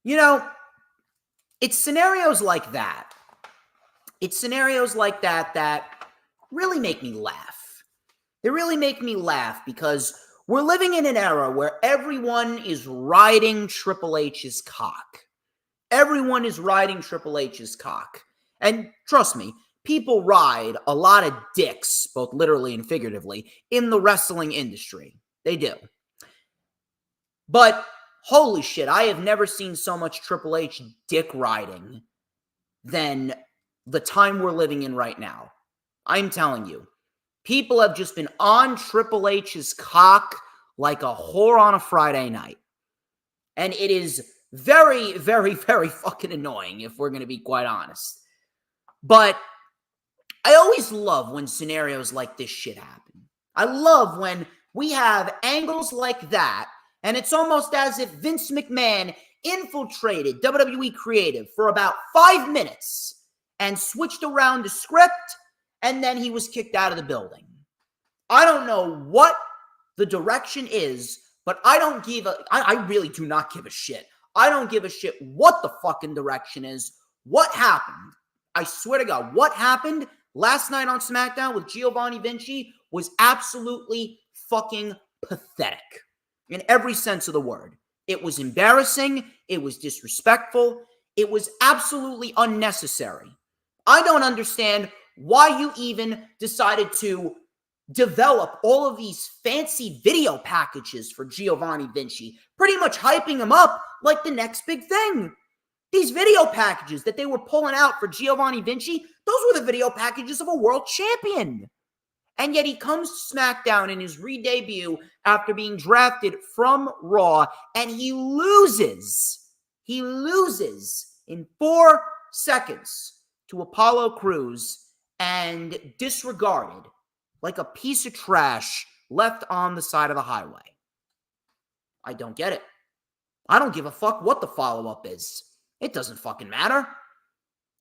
You know, it's scenarios like that. That really make me laugh. They really make me laugh because we're living in an era where everyone is riding Triple H's cock. Everyone is riding Triple H's cock. And trust me, people ride a lot of dicks, both literally and figuratively, in the wrestling industry. They do. But holy shit, I have never seen so much Triple H dick riding than the time we're living in right now. I'm telling you, people have just been on Triple H's cock like a whore on a Friday night. And it is very, very, very fucking annoying, if we're going to be quite honest. But I always love when scenarios like this shit happen. I love when we have angles like that, and it's almost as if Vince McMahon infiltrated WWE Creative for about 5 minutes and switched around the script, and then he was kicked out of the building. I don't know what the direction is, but I really do not give a shit. I don't give a shit what the fucking direction is. What happened? I swear to God, what happened last night on SmackDown with Giovanni Vinci was absolutely fucking pathetic in every sense of the word. It was embarrassing. It was disrespectful. It was absolutely unnecessary. I don't understand why you even decided to develop all of these fancy video packages for Giovanni Vinci, pretty much hyping him up like the next big thing. These video packages that they were pulling out for Giovanni Vinci, those were the video packages of a world champion. And yet he comes to SmackDown in his re-debut after being drafted from Raw, and he loses. He loses in 4 seconds to Apollo Crews and disregarded like a piece of trash left on the side of the highway. I don't get it. I don't give a fuck what the follow-up is. It doesn't fucking matter.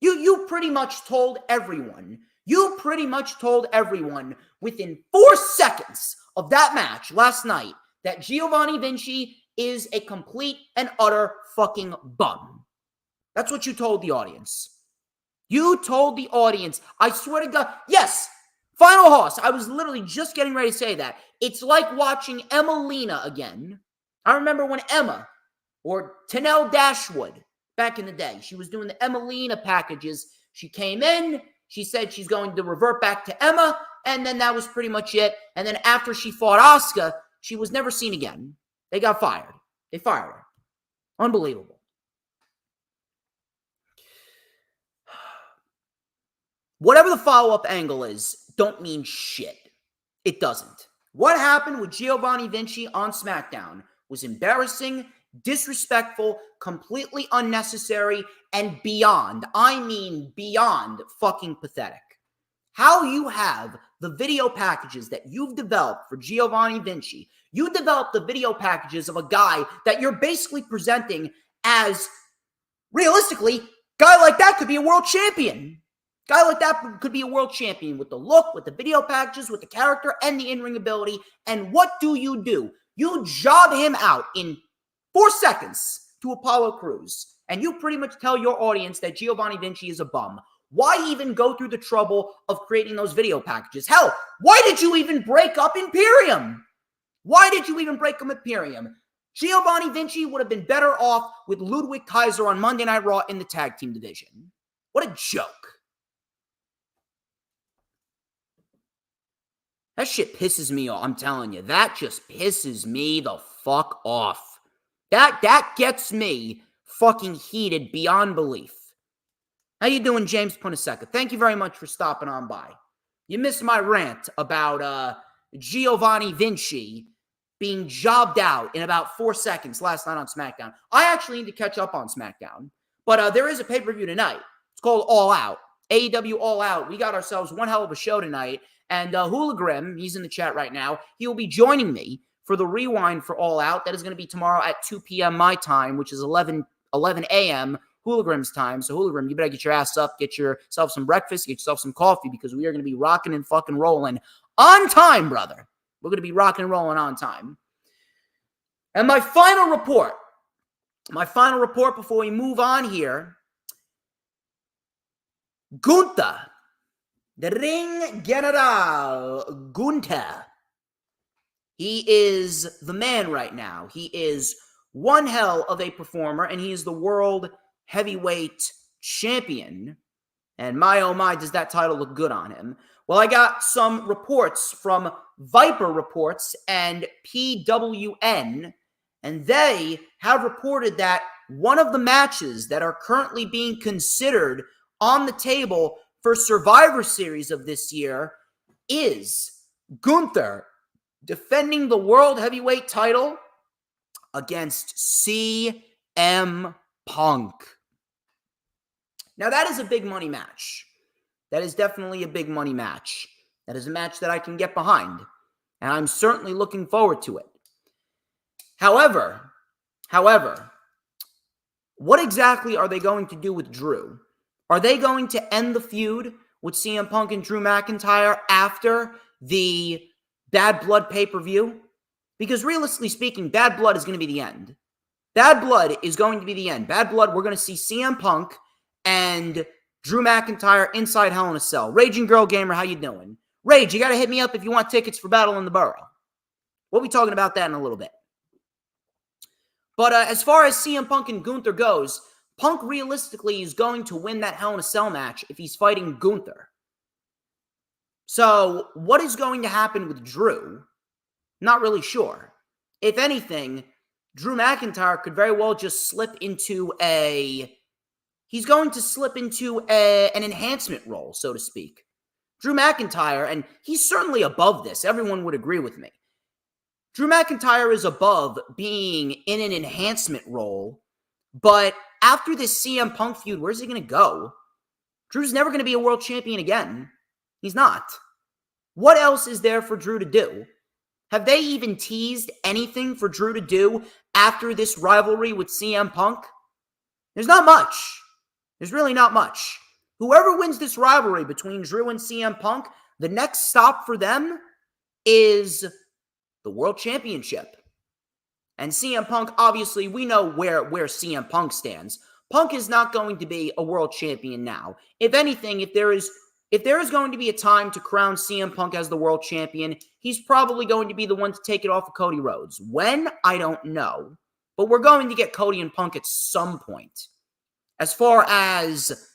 You pretty much told everyone. You pretty much told everyone within 4 seconds of that match last night that Giovanni Vinci is a complete and utter fucking bum. That's what you told the audience. You told the audience. I swear to God. Yes. Final Hoss, I was literally just getting ready to say that. It's like watching Emelina again. I remember when Emma, or Tenelle Dashwood, back in the day, she was doing the Emelina packages. She came in, she said she's going to revert back to Emma, and then that was pretty much it. And then after she fought Asuka, she was never seen again. They got fired. They fired her. Unbelievable. Whatever the follow-up angle is, don't mean shit. It doesn't. What happened with Giovanni Vinci on SmackDown was embarrassing, disrespectful, completely unnecessary, and beyond, I mean beyond fucking pathetic. How you have the video packages that you've developed for Giovanni Vinci, you developed the video packages of a guy that you're basically presenting as, realistically, guy like that could be a world champion. Guy like that could be a world champion with the look, with the video packages, with the character, and the in-ring ability. And what do? You job him out in 4 seconds to Apollo Crews. And you pretty much tell your audience that Giovanni Vinci is a bum. Why even go through the trouble of creating those video packages? Hell, why did you even break up Imperium? Why did you even break up Imperium? Giovanni Vinci would have been better off with Ludwig Kaiser on Monday Night Raw in the tag team division. What a joke. That shit pisses me off. I'm telling you, that just pisses me the fuck off. That gets me fucking heated beyond belief. How you doing, James Puniseka? Thank you very much for stopping on by. You missed my rant about Giovanni Vinci being jobbed out in about 4 seconds last night on SmackDown. I actually need to catch up on SmackDown. But there is a pay-per-view tonight. It's called All Out. AEW All Out. We got ourselves one hell of a show tonight. And Hooligram, he's in the chat right now, he will be joining me for the rewind for All Out. That is going to be tomorrow at 2 p.m. my time, which is 11 a.m. Hooligram's time. So Hooligram, you better get your ass up, get yourself some breakfast, get yourself some coffee, because we are going to be rocking and fucking rolling on time, brother. We're going to be rocking and rolling on time. And my final report before we move on here, Gunther. The Ring General Gunther. He is the man right now. He is one hell of a performer, and he is the world heavyweight champion. And my, oh my, does that title look good on him. Well, I got some reports from Viper Reports and PWN, and they have reported that one of the matches that are currently being considered on the table for Survivor Series of this year is Gunther defending the World Heavyweight title against CM Punk. Now, that is a big money match. That is definitely a big money match. That is a match that I can get behind, and I'm certainly looking forward to it. However, what exactly are they going to do with Drew? Are they going to end the feud with CM Punk and Drew McIntyre after the Bad Blood pay-per-view? Because realistically speaking, Bad Blood is going to be the end. Bad Blood is going to be the end. Bad Blood, we're going to see CM Punk and Drew McIntyre inside Hell in a Cell. Raging Girl Gamer, how you doing? Rage, you got to hit me up if you want tickets for Battle in the Borough. We'll be talking about that in a little bit. But as far as CM Punk and Gunther goes, Punk realistically is going to win that Hell in a Cell match if he's fighting Gunther. So what is going to happen with Drew? Not really sure. If anything, Drew McIntyre could very well just slip into he's going to slip into an enhancement role, so to speak. Drew McIntyre, and he's certainly above this. Everyone would agree with me. Drew McIntyre is above being in an enhancement role, but after this CM Punk feud, where's he going to go? Drew's never going to be a world champion again. He's not. What else is there for Drew to do? Have they even teased anything for Drew to do after this rivalry with CM Punk? There's not much. There's really not much. Whoever wins this rivalry between Drew and CM Punk, the next stop for them is the World Championship. And CM Punk, obviously, we know where CM Punk stands. Punk is not going to be a world champion now. If anything, if there is going to be a time to crown CM Punk as the world champion, he's probably going to be the one to take it off of Cody Rhodes. When? I don't know. But we're going to get Cody and Punk at some point. As far as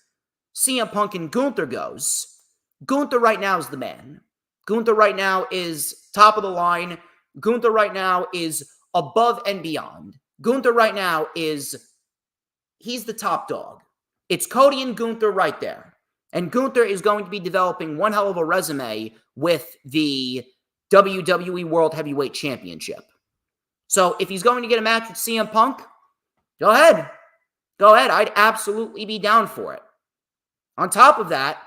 CM Punk and Gunther goes, Gunther right now is the man. Gunther right now is top of the line. Gunther right now is above and beyond. Gunther right now he's the top dog. It's Cody and Gunther right there. And Gunther is going to be developing one hell of a resume with the WWE World Heavyweight Championship. So if he's going to get a match with CM Punk, go ahead. Go ahead. I'd absolutely be down for it. On top of that,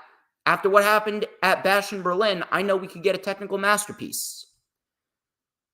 after what happened at Bash in Berlin, I know we could get a technical masterpiece.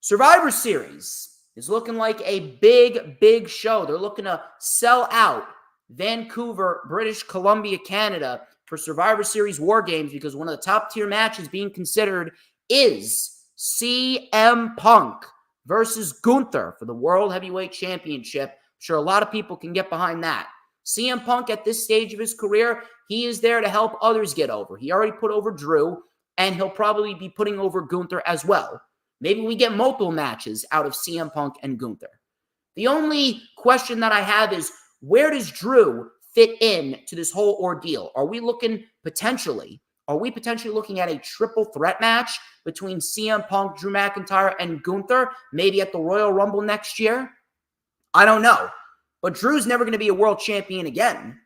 Survivor Series is looking like a big show. They're looking to sell out Vancouver, British Columbia, Canada for Survivor Series War Games because one of the top tier matches being considered is CM Punk versus Gunther for the World Heavyweight Championship. I'm sure a lot of people can get behind that. CM Punk at this stage of his career, he is there to help others get over. He already put over Drew, and he'll probably be putting over Gunther as well. Maybe we get multiple matches out of CM Punk and Gunther. The only question that I have is, where does Drew fit in to this whole ordeal? Are we potentially looking at a triple threat match between CM Punk, Drew McIntyre, and Gunther, maybe at the Royal Rumble next year? I don't know. But Drew's never going to be a world champion again.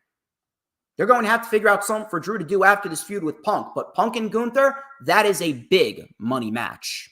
They're going to have to figure out something for Drew to do after this feud with Punk. But Punk and Gunther, that is a big money match.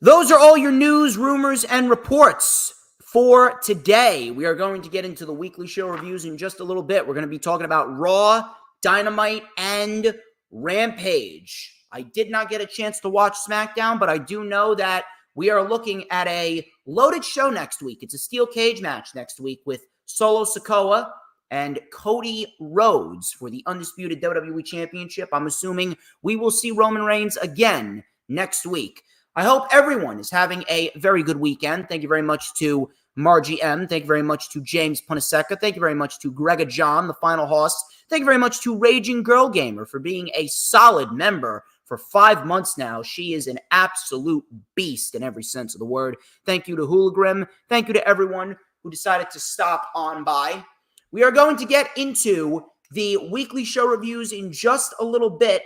Those are all your news, rumors, and reports for today. We are going to get into the weekly show reviews in just a little bit. We're going to be talking about Raw, Dynamite, and Rampage. I did not get a chance to watch SmackDown, but I do know that we are looking at a loaded show next week. It's a steel cage match next week with Solo Sikoa and Cody Rhodes for the undisputed WWE Championship. I'm assuming we will see Roman Reigns again next week. I hope everyone is having a very good weekend. Thank you very much to Margie M. Thank you very much to James Punaseca. Thank you very much to Grega John, the final host. Thank you very much to Raging Girl Gamer for being a solid member for 5 months now. She is an absolute beast in every sense of the word. Thank you to Hoolagrim. Thank you to everyone who decided to stop on by. We are going to get into the weekly show reviews in just a little bit.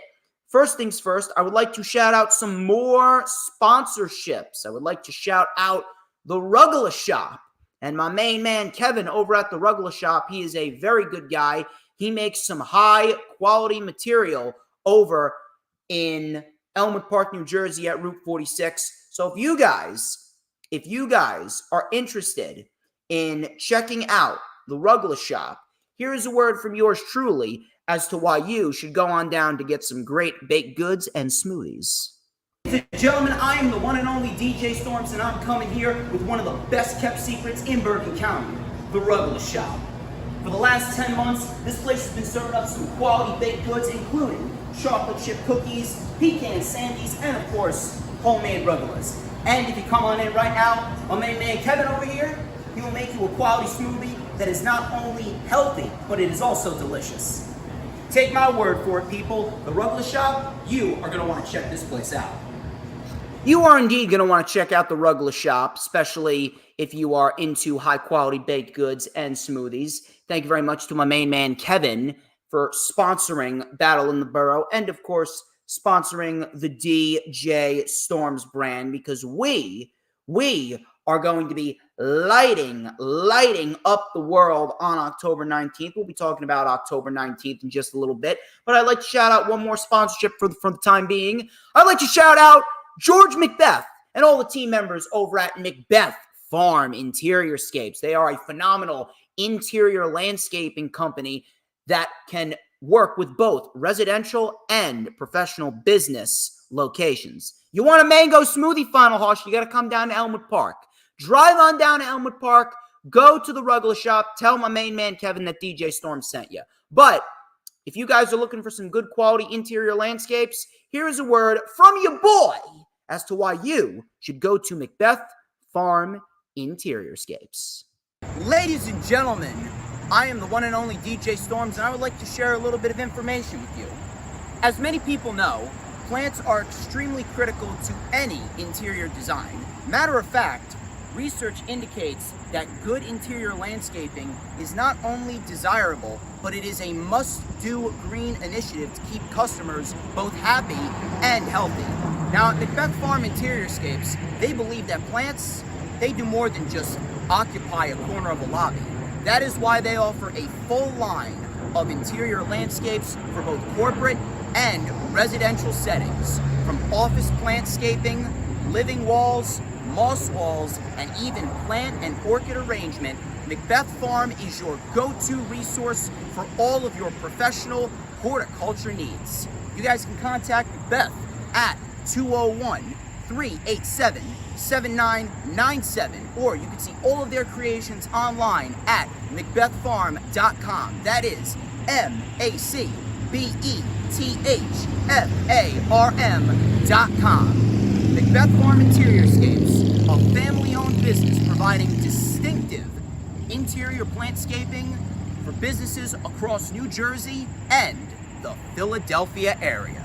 First things first, I would like to shout out some more sponsorships. I would like to shout out the Ruggla Shop and my main man, Kevin, over at the Ruggla Shop. He is a very good guy. He makes some high-quality material over in Elmwood Park, New Jersey at Route 46. So if you guys are interested in checking out the Ruggla Shop, here is a word from yours truly as to why you should go on down to get some great baked goods and smoothies. Ladies and gentlemen, I am the one and only DJ Storms, and I'm coming here with one of the best kept secrets in Bergen County, the Ruggla Shop. For the last 10 months, this place has been serving up some quality baked goods, including chocolate chip cookies, pecan sandies, and of course, homemade rugglas. And if you come on in right now, my main man Kevin over here, he will make you a quality smoothie that is not only healthy, but it is also delicious. Take my word for it, people. The Ruggla Shop, you are going to want to check this place out. You are indeed going to want to check out the Ruggla Shop, especially if you are into high-quality baked goods and smoothies. Thank you very much to my main man, Kevin, for sponsoring Battle in the Borough and, of course, sponsoring the DJ Storms brand, because we are going to be lighting up the world on October 19th. We'll be talking about October 19th in just a little bit, but I'd like to shout out one more sponsorship for the time being. I'd like to shout out George Macbeth and all the team members over at Macbeth Farm Interiorscapes. They are a phenomenal interior landscaping company that can work with both residential and professional business locations. You want a mango smoothie, Final Hosh, you got to come down to Elmwood Park. Drive on down to Elmwood Park, go to the Ruggla Shop, tell my main man Kevin that DJ Storm sent you. But if you guys are looking for some good quality interior landscapes, here is a word from your boy as to why you should go to Macbeth Farm Interiorscapes. Ladies and gentlemen, I am the one and only DJ Storms, and I would like to share a little bit of information with you. As many people know, plants are extremely critical to any interior design. Matter of fact, research indicates that good interior landscaping is not only desirable, but it is a must-do green initiative to keep customers both happy and healthy. Now, at Macbeth Farm Interiorscapes, they believe that plants, they do more than just occupy a corner of a lobby. That is why they offer a full line of interior landscapes for both corporate and residential settings, from office plantscaping, living walls, moss walls, and even plant and orchid arrangement. Macbeth Farm is your go-to resource for all of your professional horticulture needs. You guys can contact Macbeth at 201-387-7997, or you can see all of their creations online at macbethfarm.com. That is MacBethfarm.com. Macbeth Farm Interiorscapes, a family-owned business providing distinctive interior plantscaping for businesses across New Jersey and the Philadelphia area.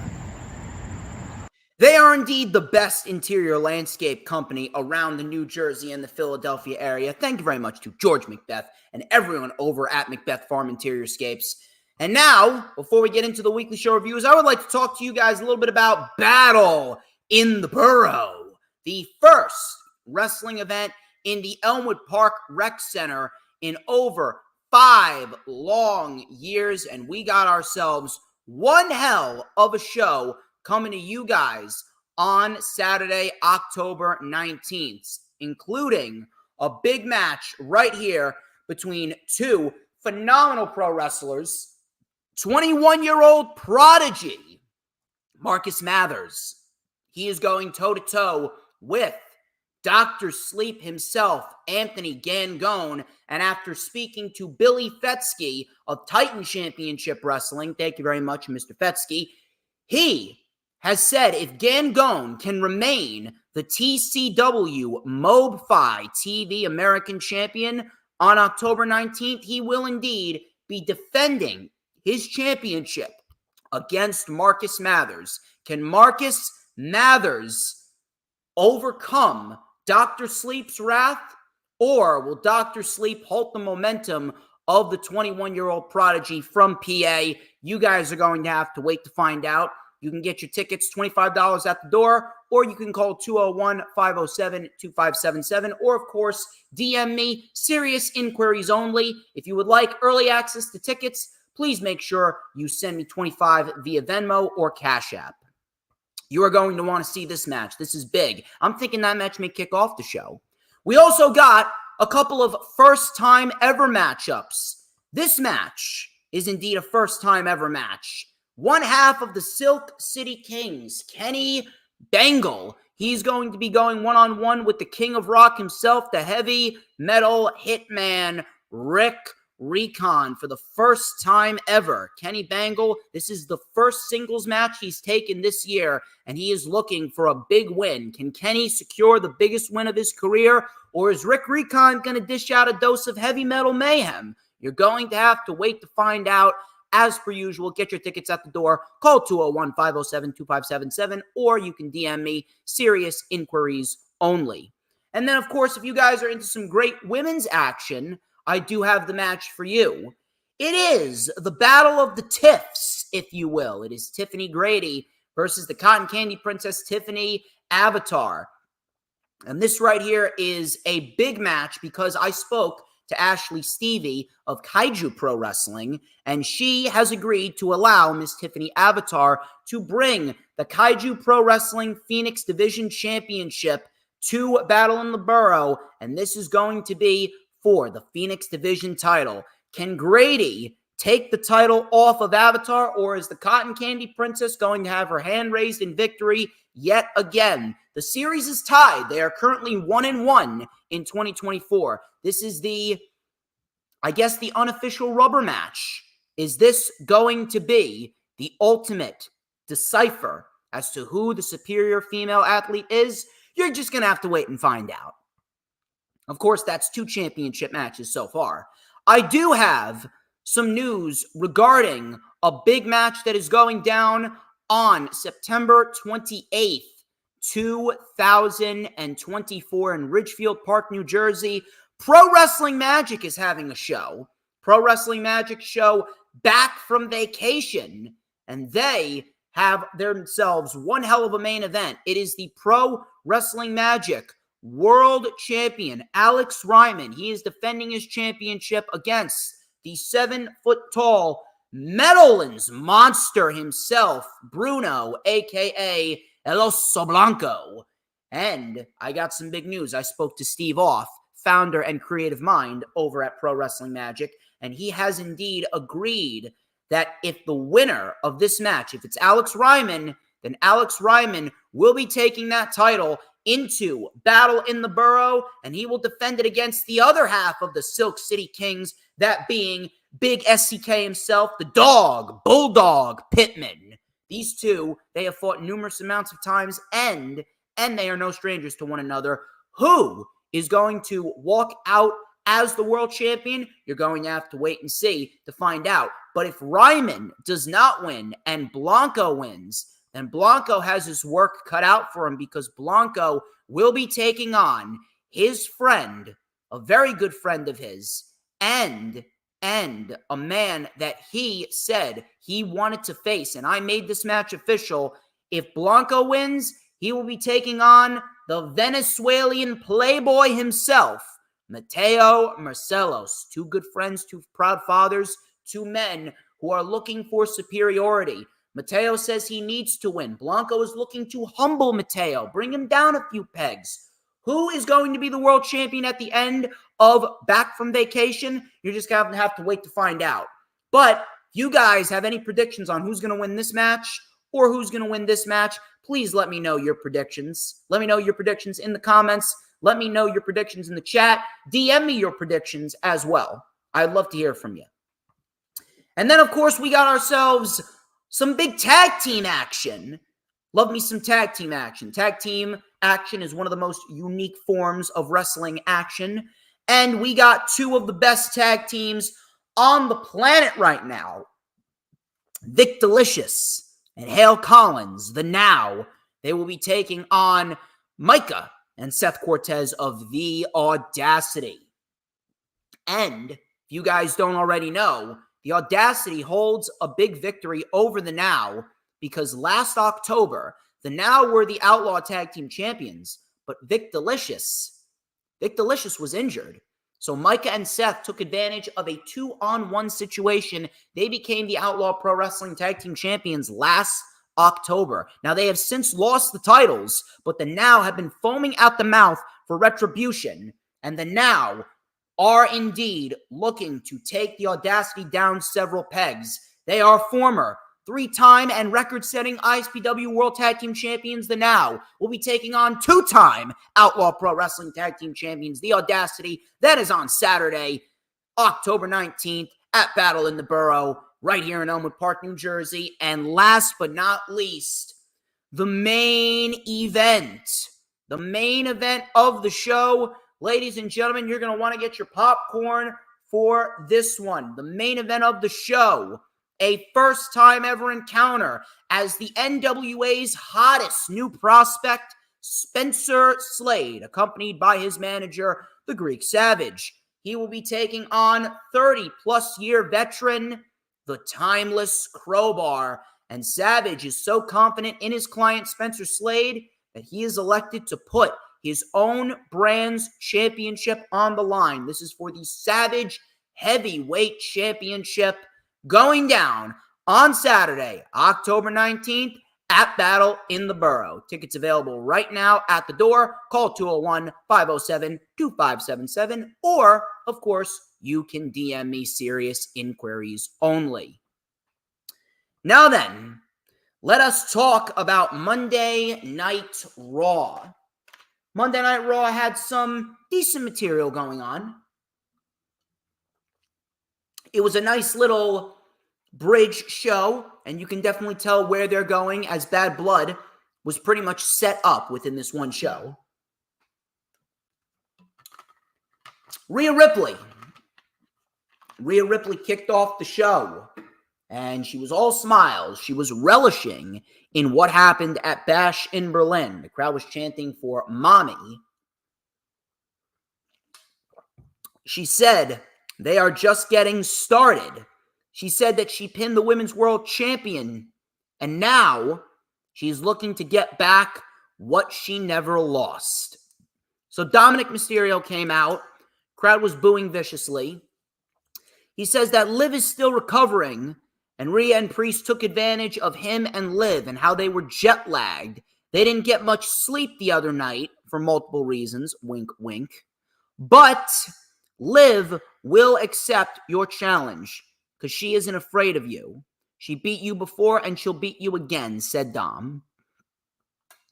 They are indeed the best interior landscape company around the New Jersey and the Philadelphia area. Thank you very much to George Macbeth and everyone over at Macbeth Farm Interiorscapes. And now, before we get into the weekly show reviews, I would like to talk to you guys a little bit about Battle in the Borough, the first wrestling event in the Elmwood Park Rec Center in over 5 long years, and we got ourselves one hell of a show coming to you guys on Saturday, October 19th, including a big match right here between two phenomenal pro wrestlers, 21-year-old prodigy Marcus Mathers. He is going toe-to-toe with Dr. Sleep himself, Anthony Gangone, and after speaking to Billy Fetsky of Titan Championship Wrestling, thank you very much, Mr. Fetsky, he has said if Gangone can remain the TCW MoBFI TV American Champion on October 19th, he will indeed be defending his championship against Marcus Mathers. Can Marcus Mathers overcome Dr. Sleep's wrath, or will Dr. Sleep halt the momentum of the 21-year-old prodigy from PA? You guys are going to have to wait to find out. You can get your tickets $25 at the door, or you can call 201-507-2577, or, of course, DM me, serious inquiries only. If you would like early access to tickets, please make sure you send me $25 via Venmo or Cashapp. You are going to want to see this match. This is big. I'm thinking that match may kick off the show. We also got a couple of first-time ever matchups. This match is indeed a first-time ever match. One half of the Silk City Kings, Kenny Bangle. He's going to be going one-on-one with the King of Rock himself, the heavy metal hitman, Rick Recon, for the first time ever. Kenny Bangle, this is the first singles match he's taken this year, and he is looking for a big win. Can Kenny secure the biggest win of his career, or is Rick Recon going to dish out a dose of heavy metal mayhem? You're going to have to wait to find out. As per usual, get your tickets at the door. Call 201-507-2577, or you can DM me, serious inquiries only. And then, of course, if you guys are into some great women's action, I do have the match for you. It is the Battle of the Tiffs, if you will. It is Tiffany Grady versus the Cotton Candy Princess Tiffany Avatar. And this right here is a big match because I spoke to Ashley Stevie of Kaiju Pro Wrestling, and she has agreed to allow Miss Tiffany Avatar to bring the Kaiju Pro Wrestling Phoenix Division Championship to Battle in the Borough, and this is going to be for the Phoenix Division title. Can Grady take the title off of Avatar, or is the Cotton Candy Princess going to have her hand raised in victory yet again? The series is tied. They are currently 1-1 in 2024. This is the unofficial rubber match. Is this going to be the ultimate decipher as to who the superior female athlete is? You're just going to have to wait and find out. Of course, that's 2 championship matches so far. I do have some news regarding a big match that is going down on September 28th, 2024 in Ridgefield Park, New Jersey. Pro Wrestling Magic is having a show. Pro Wrestling Magic show back from vacation, and they have themselves one hell of a main event. It is the Pro Wrestling Magic World Champion, Alex Ryman. He is defending his championship against the 7-foot-tall Meadowlands monster himself, Bruno, a.k.a. El Oso Blanco. And I got some big news. I spoke to Steve Off, founder and creative mind over at Pro Wrestling Magic, and he has indeed agreed that if the winner of this match, if it's Alex Ryman, then Alex Ryman will be taking that title into Battle in the Borough, and he will defend it against the other half of the Silk City Kings, that being Big SCK himself, the dog, Bulldog Pittman. These two, they have fought numerous amounts of times, and they are no strangers to one another. Who is going to walk out as the world champion? You're going to have to wait and see to find out. But if Ryman does not win and Blanco wins, then Blanco has his work cut out for him, because Blanco will be taking on his friend, a very good friend of his, and a man that he said he wanted to face. And I made this match official. If Blanco wins, he will be taking on the Venezuelan playboy himself, Mateo Marcelos. 2 good friends, 2 proud fathers, 2 men who are looking for superiority. Mateo says he needs to win. Blanco is looking to humble Mateo, bring him down a few pegs. Who is going to be the world champion at the end of Back from Vacation? You're just going to have to wait to find out. But if you guys have any predictions on who's going to win this match or who's going to win this match, please let me know your predictions. Let me know your predictions in the comments. Let me know your predictions in the chat. DM me your predictions as well. I'd love to hear from you. And then, of course, we got ourselves some big tag team action. Love me some tag team action. Tag team action is one of the most unique forms of wrestling action. And we got 2 of the best tag teams on the planet right now. Vic Delicious and Hale Collins, the Now. They will be taking on Micah and Seth Cortez of The Audacity. And if you guys don't already know, The Audacity holds a big victory over the Now, because last October, the now worthy Outlaw Tag Team Champions, but Vic Delicious was injured. So Micah and Seth took advantage of a 2-on-1 situation. They became the Outlaw Pro Wrestling Tag Team Champions last October. Now, they have since lost the titles, but the Now have been foaming at the mouth for retribution, and the Now are indeed looking to take the Audacity down several pegs. They are former 3-time and record-setting ISPW World Tag Team Champions. The Now will be taking on 2-time Outlaw Pro Wrestling Tag Team Champions, the Audacity. That is on Saturday, October 19th at Battle in the Borough, right here in Elmwood Park, New Jersey. And last but not least, the main event of the show. Ladies and gentlemen, you're going to want to get your popcorn for this one. The main event of the show, a first-time ever encounter as the NWA's hottest new prospect, Spencer Slade, accompanied by his manager, the Greek Savage. He will be taking on 30-plus-year veteran, the Timeless Crowbar. And Savage is so confident in his client, Spencer Slade, that he is elected to put his own brand's championship on the line. This is for the Savage Heavyweight Championship, going down on Saturday, October 19th at Battle in the Borough. Tickets available right now at the door. Call 201-507-2577, or, of course, you can DM me serious inquiries only. Now then, let us talk about Monday Night Raw. Monday Night Raw had some decent material going on. It was a nice little bridge show, and you can definitely tell where they're going, as Bad Blood was pretty much set up within this one show. Rhea Ripley kicked off the show, and she was all smiles. She was relishing in what happened at Bash in Berlin. The crowd was chanting for Mommy. She said they are just getting started. She said that she pinned the Women's World Champion, and now she's looking to get back what she never lost. So Dominic Mysterio came out. Crowd was booing viciously. He says that Liv is still recovering, and Rhea and Priest took advantage of him and Liv and how they were jet-lagged. They didn't get much sleep the other night for multiple reasons. Wink, wink. But Liv will accept your challenge because she isn't afraid of you. She beat you before and she'll beat you again, said Dom.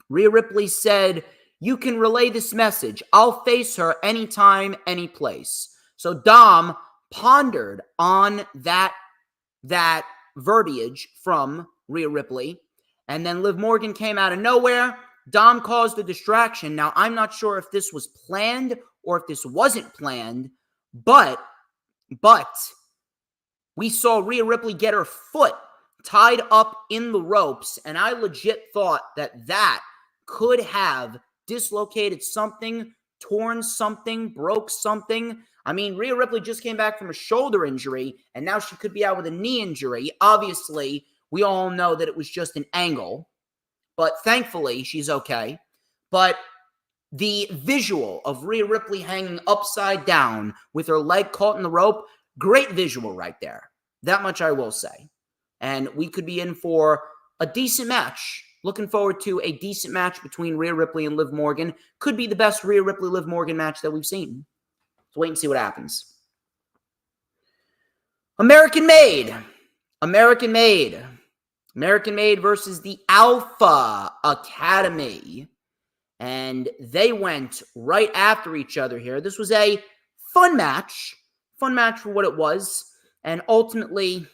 Rhea Ripley said, you can relay this message. I'll face her anytime, any place. So Dom pondered on that verbiage from Rhea Ripley. And then Liv Morgan came out of nowhere. Dom caused a distraction. Now, I'm not sure if this was planned or if this wasn't planned, but we saw Rhea Ripley get her foot tied up in the ropes, and I legit thought that could have dislocated something, torn something, broke something. I mean, Rhea Ripley just came back from a shoulder injury, and now she could be out with a knee injury. Obviously, we all know that it was just an angle, but thankfully, she's okay. But the visual of Rhea Ripley hanging upside down with her leg caught in the rope, great visual right there. That much I will say. And we could be in for a decent match. Looking forward to a decent match between Rhea Ripley and Liv Morgan. Could be the best Rhea Ripley-Liv Morgan match that we've seen. Let's wait and see what happens. American Made versus the Alpha Academy. And they went right after each other here. This was a fun match for what it was. And ultimately,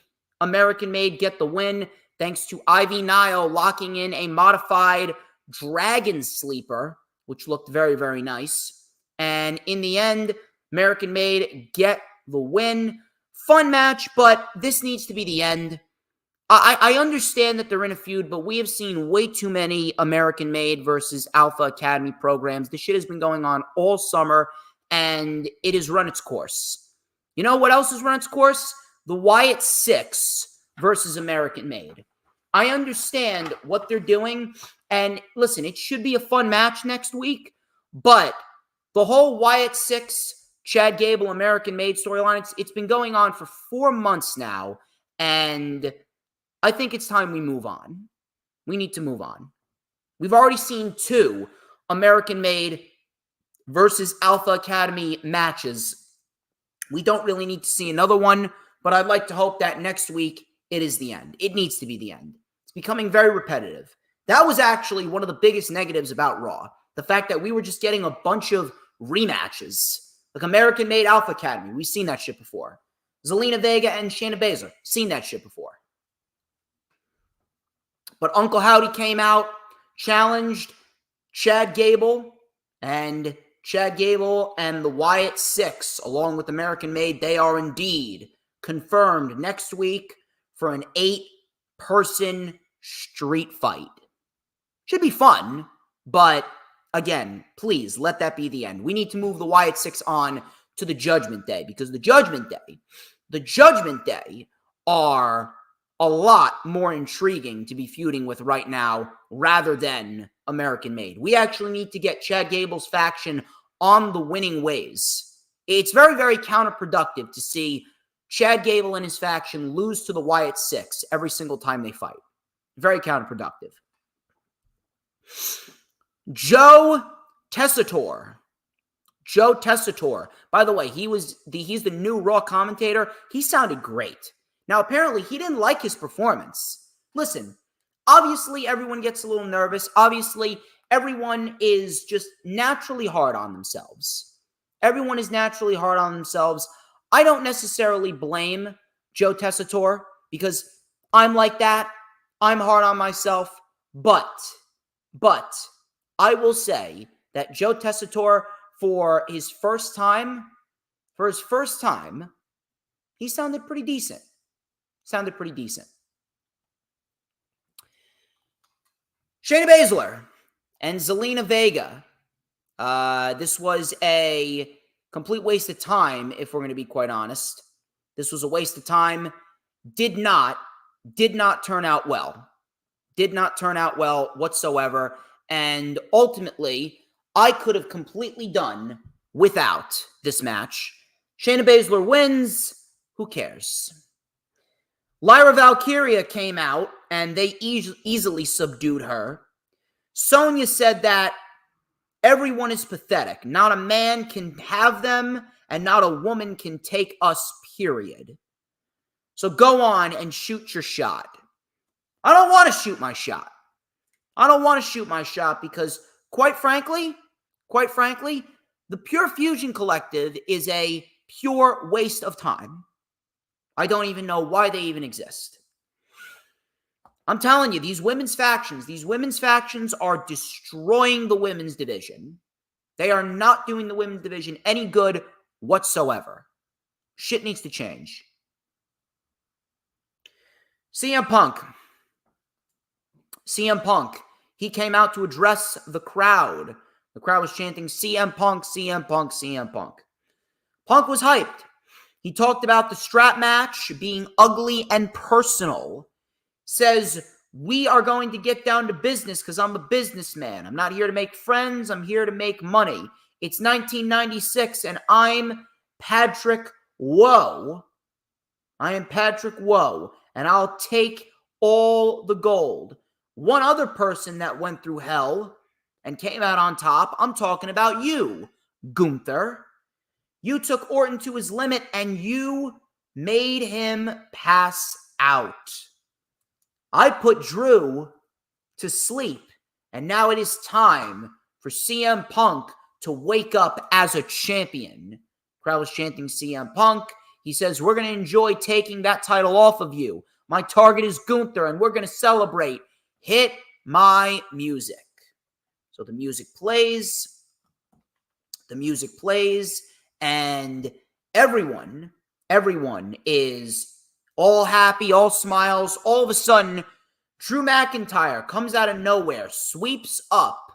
American Made get the win thanks to Ivy Nile locking in a modified Dragon Sleeper, which looked very, very nice. And in the end, American Made get the win. Fun match, but this needs to be the end. I understand that they're in a feud, but we have seen way too many American Made versus Alpha Academy programs. This shit has been going on all summer, and it has run its course. You know what else has run its course? The Wyatt Six versus American Made. I understand what they're doing. And listen, it should be a fun match next week. But the whole Wyatt 6, Chad Gable, American Made storyline, it's been going on for 4 months now. And I think it's time we move on. We need to move on. We've already seen 2 American Made versus Alpha Academy matches. We don't really need to see another one, but I'd like to hope that next week it is the end. It needs to be the end. It's becoming very repetitive. That was actually one of the biggest negatives about Raw. The fact that we were just getting a bunch of rematches. Like American Made Alpha Academy. We've seen that shit before. Zelina Vega and Shayna Baszler. Seen that shit before. But Uncle Howdy came out, challenged Chad Gable, and Chad Gable and the Wyatt 6, along with American Made, they are indeed confirmed next week for an 8-person street fight. Should be fun, but again, please let that be the end. We need to move the Wyatt 6 on to the Judgment Day, because the Judgment Day are a lot more intriguing to be feuding with right now rather than American Made. We actually need to get Chad Gable's faction on the winning ways. It's very, very counterproductive to see Chad Gable and his faction lose to the Wyatt 6 every single time they fight. Very counterproductive. Joe Tessitore. By the way, he's the new Raw commentator. He sounded great. Now, apparently, he didn't like his performance. Listen, obviously, everyone gets a little nervous. Obviously, everyone is just naturally hard on themselves. Everyone is naturally hard on themselves. I don't necessarily blame Joe Tessitore because I'm like that. I'm hard on myself. But I will say that Joe Tessitore, for his first time, he sounded pretty decent. Shayna Baszler and Zelina Vega. This was a complete waste of time, if we're going to be quite honest. This was a waste of time. Did not turn out well. Did not turn out well whatsoever. And ultimately, I could have completely done without this match. Shayna Baszler wins. Who cares? Lyra Valkyria came out, and they easily subdued her. Sonya said that everyone is pathetic. Not a man can have them, and not a woman can take us, period. So go on and shoot your shot. I don't want to shoot my shot. Because, quite frankly, the Pure Fusion Collective is a pure waste of time. I don't even know why they even exist. I'm telling you, these women's factions are destroying the women's division. They are not doing the women's division any good whatsoever. Shit needs to change. CM Punk. He came out to address the crowd. The crowd was chanting CM Punk, CM Punk, CM Punk. Punk was hyped. He talked about the strap match being ugly and personal. Says, we are going to get down to business because I'm a businessman. I'm not here to make friends. I'm here to make money. It's 1996 and I'm Patrick Woe. And I'll take all the gold. One other person that went through hell and came out on top, I'm talking about you, Gunther. You took Orton to his limit and you made him pass out. I put Drew to sleep, and now it is time for CM Punk to wake up as a champion. Crowd was chanting CM Punk. He says, we're going to enjoy taking that title off of you. My target is Gunther, and we're going to celebrate. Hit my music. So the music plays. And everyone is all happy, all smiles. All of a sudden, Drew McIntyre comes out of nowhere, sweeps up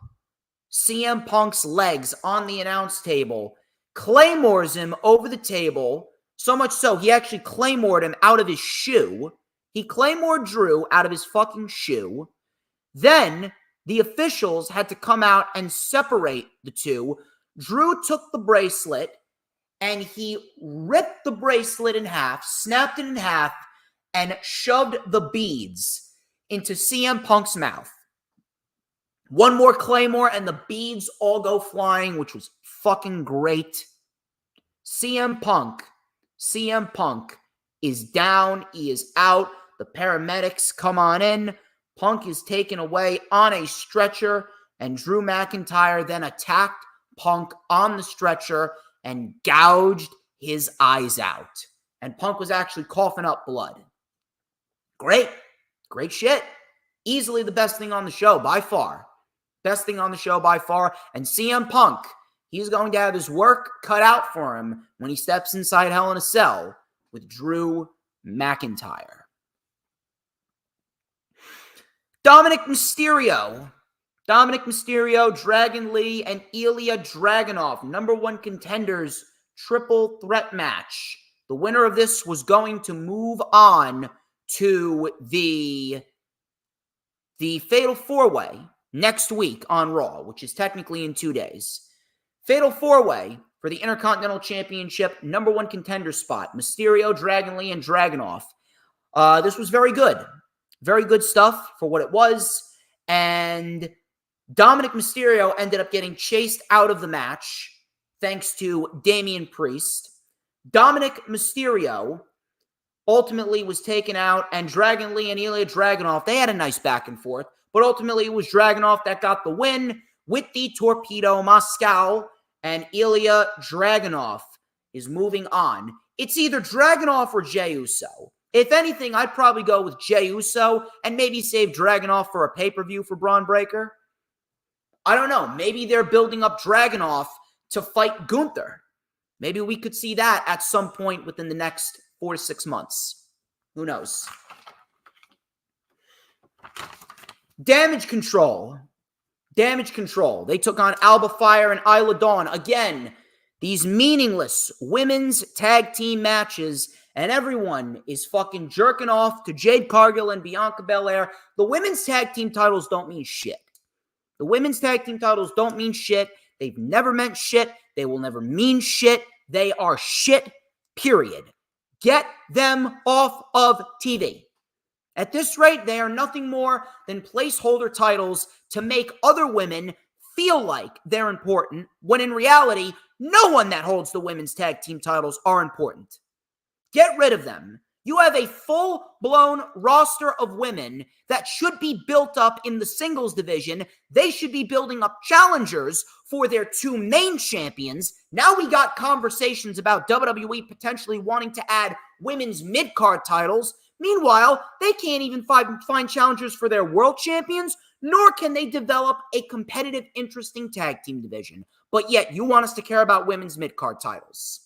CM Punk's legs on the announce table, claymores him over the table, so much so he actually claymored him out of his shoe. He Claymore Drew out of his fucking shoe. Then the officials had to come out and separate the two. Drew took the bracelet and he ripped the bracelet in half, snapped it in half, and shoved the beads into CM Punk's mouth. One more Claymore and the beads all go flying, which was fucking great. CM Punk is down. He is out. The paramedics come on in. Punk is taken away on a stretcher, and Drew McIntyre then attacked Punk on the stretcher and gouged his eyes out. And Punk was actually coughing up blood. Great shit. Easily the best thing on the show by far. Best thing on the show by far. And CM Punk, he's going to have his work cut out for him when he steps inside Hell in a Cell with Drew McIntyre. Dominic Mysterio, Dragon Lee, and Ilya Dragunov, number one contenders, triple threat match. The winner of this was going to move on to the Fatal 4-Way next week on Raw, which is technically in 2 days. Fatal 4-Way for the Intercontinental Championship, number one contender spot. Mysterio, Dragon Lee, and Dragunov. This was very good. Very good stuff for what it was. And Dominic Mysterio ended up getting chased out of the match thanks to Damian Priest. Dominic Mysterio ultimately was taken out, and Dragon Lee and Ilya Dragunov, they had a nice back and forth, but ultimately it was Dragunov that got the win with the Torpedo Moscow, and Ilya Dragunov is moving on. It's either Dragunov or Jey Uso. If anything, I'd probably go with Jey Uso and maybe save Dragunov for a pay-per-view for Braun Breaker. I don't know. Maybe they're building up Dragunov to fight Gunther. Maybe we could see that at some point within the next 4 to 6 months. Who knows? Damage Control. They took on Alba Fire and Isla Dawn. Again, these meaningless women's tag team matches, and everyone is fucking jerking off to Jade Cargill and Bianca Belair. The women's tag team titles don't mean shit. They've never meant shit. They will never mean shit. They are shit, period. Get them off of TV. At this rate, they are nothing more than placeholder titles to make other women feel like they're important, when in reality, no one that holds the women's tag team titles are important. Get rid of them. You have a full-blown roster of women that should be built up in the singles division. They should be building up challengers for their two main champions. Now we got conversations about WWE potentially wanting to add women's mid-card titles. Meanwhile, they can't even find challengers for their world champions, nor can they develop a competitive, interesting tag team division. But yet, you want us to care about women's mid-card titles.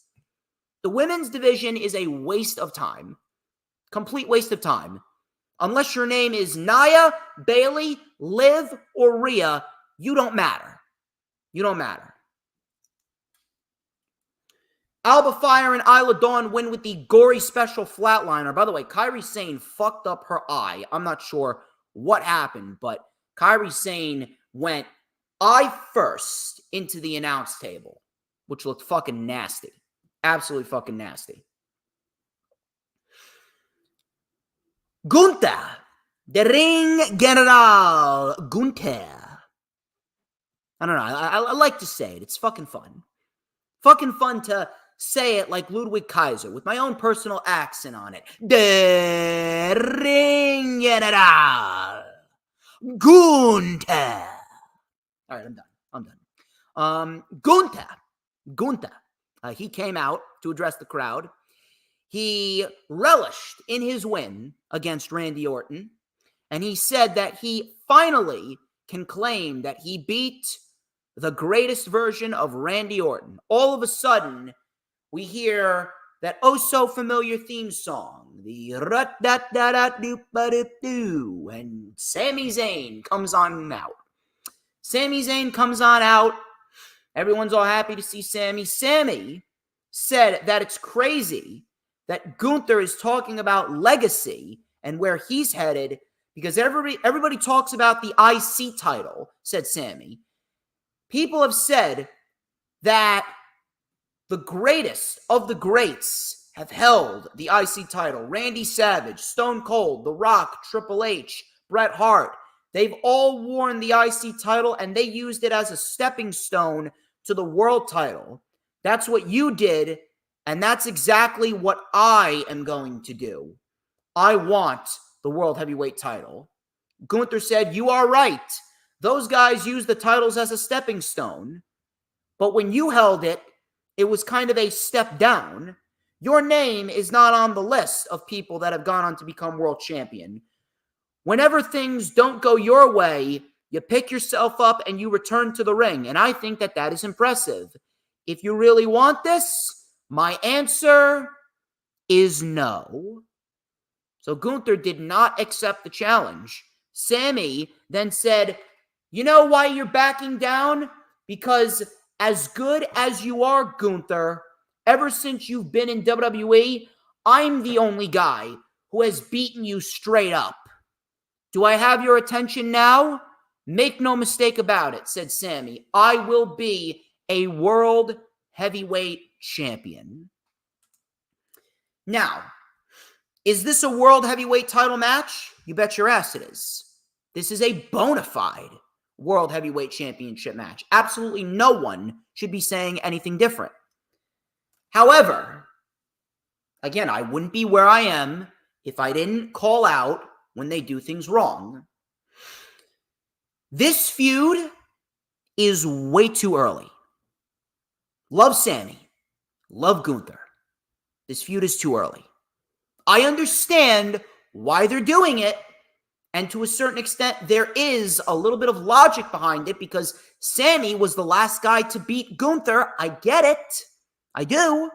The women's division is a waste of time. Complete waste of time. Unless your name is Nia, Bayley, Liv, or Rhea, you don't matter. Alba Fire and Isla Dawn win with the gory special flatliner. By the way, Kairi Sane fucked up her eye. I'm not sure what happened, but Kairi Sane went eye first into the announce table, which looked fucking nasty. Absolutely fucking nasty. Gunther, the Ring General Gunther. I don't know. I like to say it. It's fucking fun. Fucking fun to say it like Ludwig Kaiser with my own personal accent on it. The Ring General Gunther. All right, I'm done. Gunther. He came out to address the crowd. He relished in his win against Randy Orton, and he said that he finally can claim that he beat the greatest version of Randy Orton. All of a sudden, we hear that oh-so-familiar theme song, the rat-dat-da-da-doop-ba-doop-doo, and Sami Zayn comes on out. Everyone's all happy to see Sami. Sami said that it's crazy that Gunther is talking about legacy and where he's headed, because everybody talks about the IC title, said Sammy. People have said that the greatest of the greats have held the IC title. Randy Savage, Stone Cold, The Rock, Triple H, Bret Hart. They've all worn the IC title, and they used it as a stepping stone to the world title. That's what you did, and that's exactly what I am going to do. I want the World Heavyweight title. Gunther said, you are right. Those guys used the titles as a stepping stone. But when you held it, it was kind of a step down. Your name is not on the list of people that have gone on to become world champion. Whenever things don't go your way, you pick yourself up and you return to the ring. And I think that that is impressive. If you really want this, my answer is no. So Gunther did not accept the challenge. Sammy then said, you know why you're backing down? Because as good as you are, Gunther, ever since you've been in WWE, I'm the only guy who has beaten you straight up. Do I have your attention now? Make no mistake about it, said Sammy. I will be a world heavyweight champion. Now, is this a world heavyweight title match? You bet your ass it is. This is a bona fide world heavyweight championship match. Absolutely no one should be saying anything different. However, again, I wouldn't be where I am if I didn't call out when they do things wrong. This feud is way too early. Love Sammy. Love Gunther. This feud is too early. I understand why they're doing it, and to a certain extent, there is a little bit of logic behind it because Sammy was the last guy to beat Gunther. I get it. I do.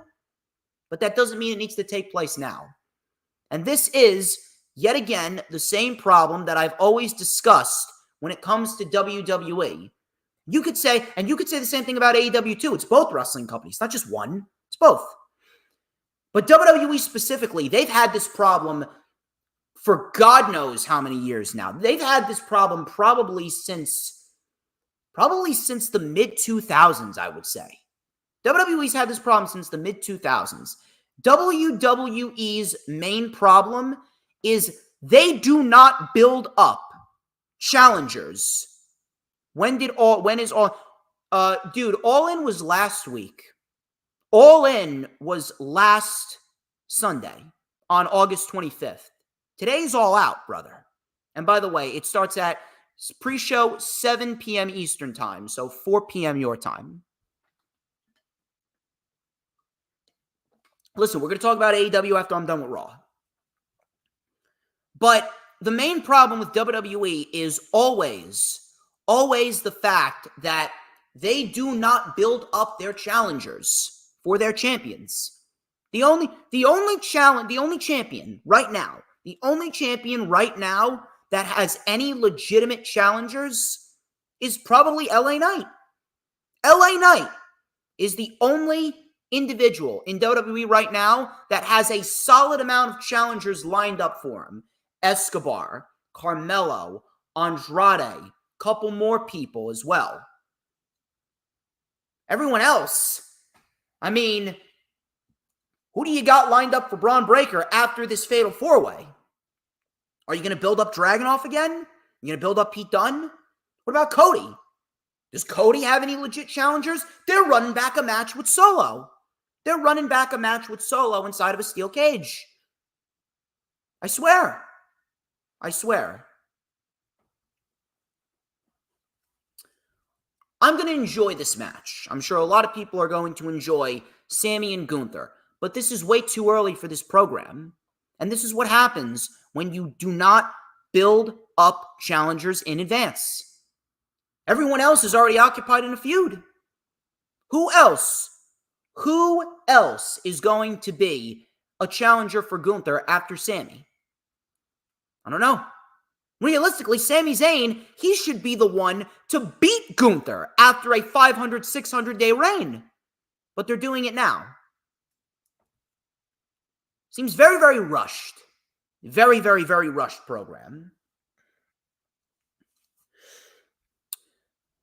But that doesn't mean it needs to take place now. And this is, yet again, the same problem that I've always discussed when it comes to WWE. You could say the same thing about AEW too. It's both wrestling companies, not just one. It's both. But WWE specifically, they've had this problem for God knows how many years now. They've had this problem probably since the mid-2000s, I would say. WWE's had this problem since the mid-2000s. WWE's main problem is they do not build up challengers. All In was last week. All In was last Sunday on August 25th. Today's All Out, brother. And by the way, it starts at pre-show 7 p.m. Eastern time, so 4 p.m. your time. Listen, we're going to talk about AEW after I'm done with Raw. But the main problem with WWE is always the fact that they do not build up their challengers for their champions. The only champion right now that has any legitimate challengers is probably LA Knight. LA Knight is the only individual in WWE right now that has a solid amount of challengers lined up for him. Escobar, Carmelo, Andrade, couple more people as well. Everyone else, I mean, who do you got lined up for Braun Breaker after this Fatal 4-Way? Are you going to build up Dragunov again? You going to build up Pete Dunne? What about Cody? Does Cody have any legit challengers? They're running back a match with Solo. Inside of a steel cage. I swear. I'm going to enjoy this match. I'm sure a lot of people are going to enjoy Sammy and Gunther. But this is way too early for this program. And this is what happens when you do not build up challengers in advance. Everyone else is already occupied in a feud. Who else is going to be a challenger for Gunther after Sammy? I don't know. Realistically, Sami Zayn, he should be the one to beat Gunther after a 500, 600-day reign. But they're doing it now. Seems very, very rushed. Very, very, very rushed program.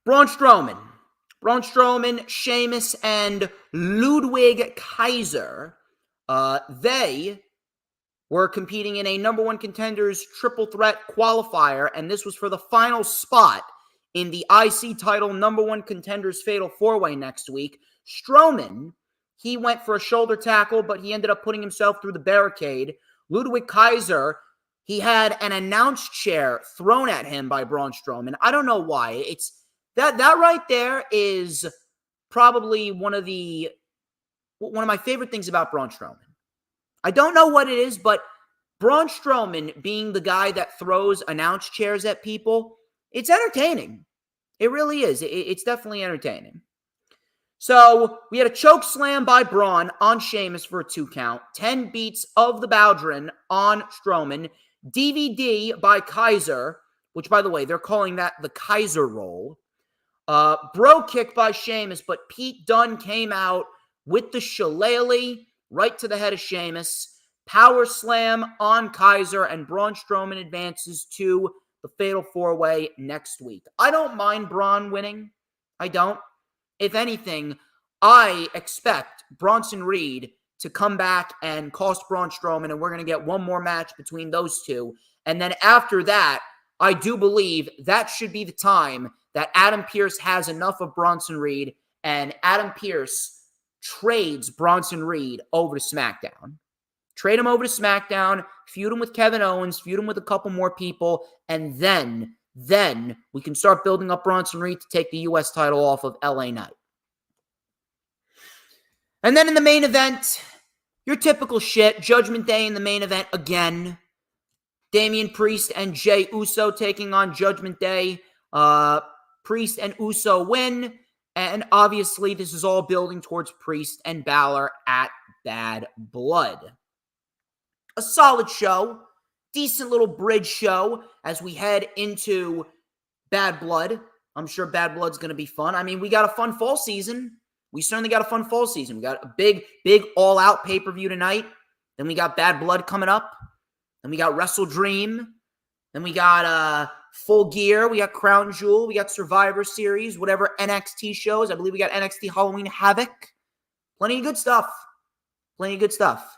Braun Strowman, Sheamus, and Ludwig Kaiser, they were competing in a number one contenders triple threat qualifier, and this was for the final spot in the IC title number one contenders fatal four-way next week. Strowman, he went for a shoulder tackle, but he ended up putting himself through the barricade. Ludwig Kaiser, he had an announce chair thrown at him by Braun Strowman. I don't know why. It's that right there is probably one of my favorite things about Braun Strowman. I don't know what it is, but Braun Strowman being the guy that throws announce chairs at people, it's entertaining. It really is. It's definitely entertaining. So we had a choke slam by Braun on Sheamus for a 2 count. 10 beats of the Bowdrin on Strowman. DVD by Kaiser, which, by the way, they're calling that the Kaiser roll. Bro kick by Sheamus, but Pete Dunne came out with the shillelagh right to the head of Sheamus. Power slam on Kaiser, and Braun Strowman advances to the fatal four-way next week. I don't mind Braun winning. I don't. If anything, I expect Bronson Reed to come back and cost Braun Strowman, and we're going to get one more match between those two. And then after that, I do believe that should be the time that Adam Pearce has enough of Bronson Reed, and Adam Pearce trades Bronson Reed over to SmackDown. Trade him over to SmackDown, feud him with Kevin Owens, feud him with a couple more people, and then we can start building up Bronson Reed to take the U.S. title off of LA Knight. And then in the main event, your typical shit, Judgment Day in the main event again. Damian Priest and Jey Uso taking on Judgment Day. Priest and Uso win, and obviously this is all building towards Priest and Balor at Bad Blood. A solid show, decent little bridge show as we head into Bad Blood. I'm sure Bad Blood's going to be fun. I mean, we got a fun fall season. We certainly got a fun fall season. We got a big all-out pay-per-view tonight. Then we got Bad Blood coming up. Then we got Wrestle Dream. Then we got Full Gear. We got Crown Jewel. We got Survivor Series. Whatever NXT shows. I believe we got NXT Halloween Havoc. Plenty of good stuff. Plenty of good stuff.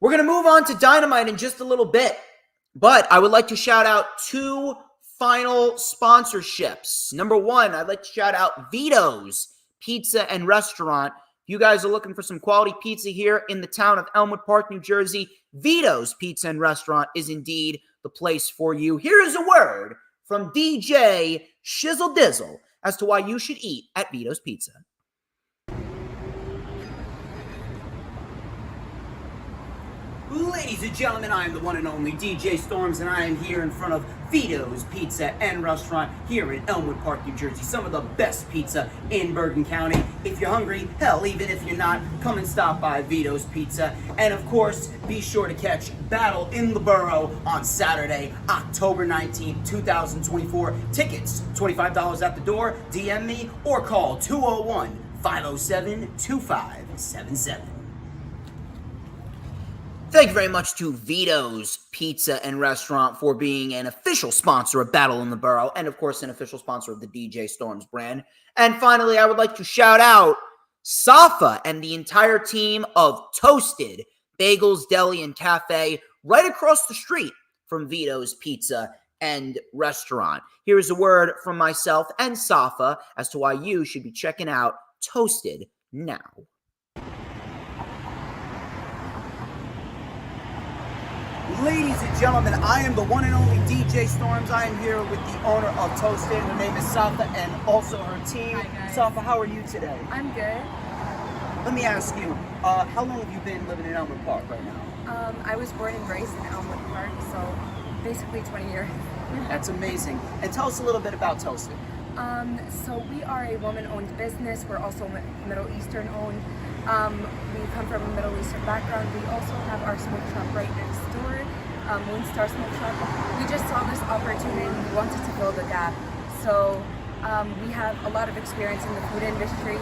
We're going to move on to Dynamite in just a little bit. But I would like to shout out 2 final sponsorships. Number 1, I'd like to shout out Vito's Pizza and Restaurant. If you guys are looking for some quality pizza here in the town of Elmwood Park, New Jersey, Vito's Pizza and Restaurant is indeed the place for you. Here is a word from DJ Shizzle Dizzle as to why you should eat at Vito's Pizza. Ladies and gentlemen, I am the one and only DJ Storms, and I am here in front of Vito's Pizza and Restaurant here in Elmwood Park, New Jersey. Some of the best pizza in Bergen County. If you're hungry, hell, even if you're not, come and stop by Vito's Pizza. And of course, be sure to catch Battle in the Borough on Saturday, October 19th, 2024. Tickets, $25 at the door. DM me or call 201-507-2577. Thank you very much to Vito's Pizza and Restaurant for being an official sponsor of Battle in the Borough and, of course, an official sponsor of the DJ Storms brand. And finally, I would like to shout out Safa and the entire team of Toasted Bagels, Deli, and Cafe right across the street from Vito's Pizza and Restaurant. Here's a word from myself and Safa as to why you should be checking out Toasted now. Ladies and gentlemen, I am the one and only DJ Storms. I am here with the owner of Toasted. Her name is Safa and also her team. Hi, guys. Safa, how are you today? I'm good. Let me ask you, how long have you been living in Elmwood Park right now? I was born and raised in Elmwood Park, so basically 20 years. That's amazing. And tell us a little bit about Toasted. So we are a woman-owned business. We're also Middle Eastern-owned. We come from a Middle Eastern background. We also have our smoke shop right next door, Moonstar Smoke Shop. We just saw this opportunity and we wanted to fill the gap. So we have a lot of experience in the food industry,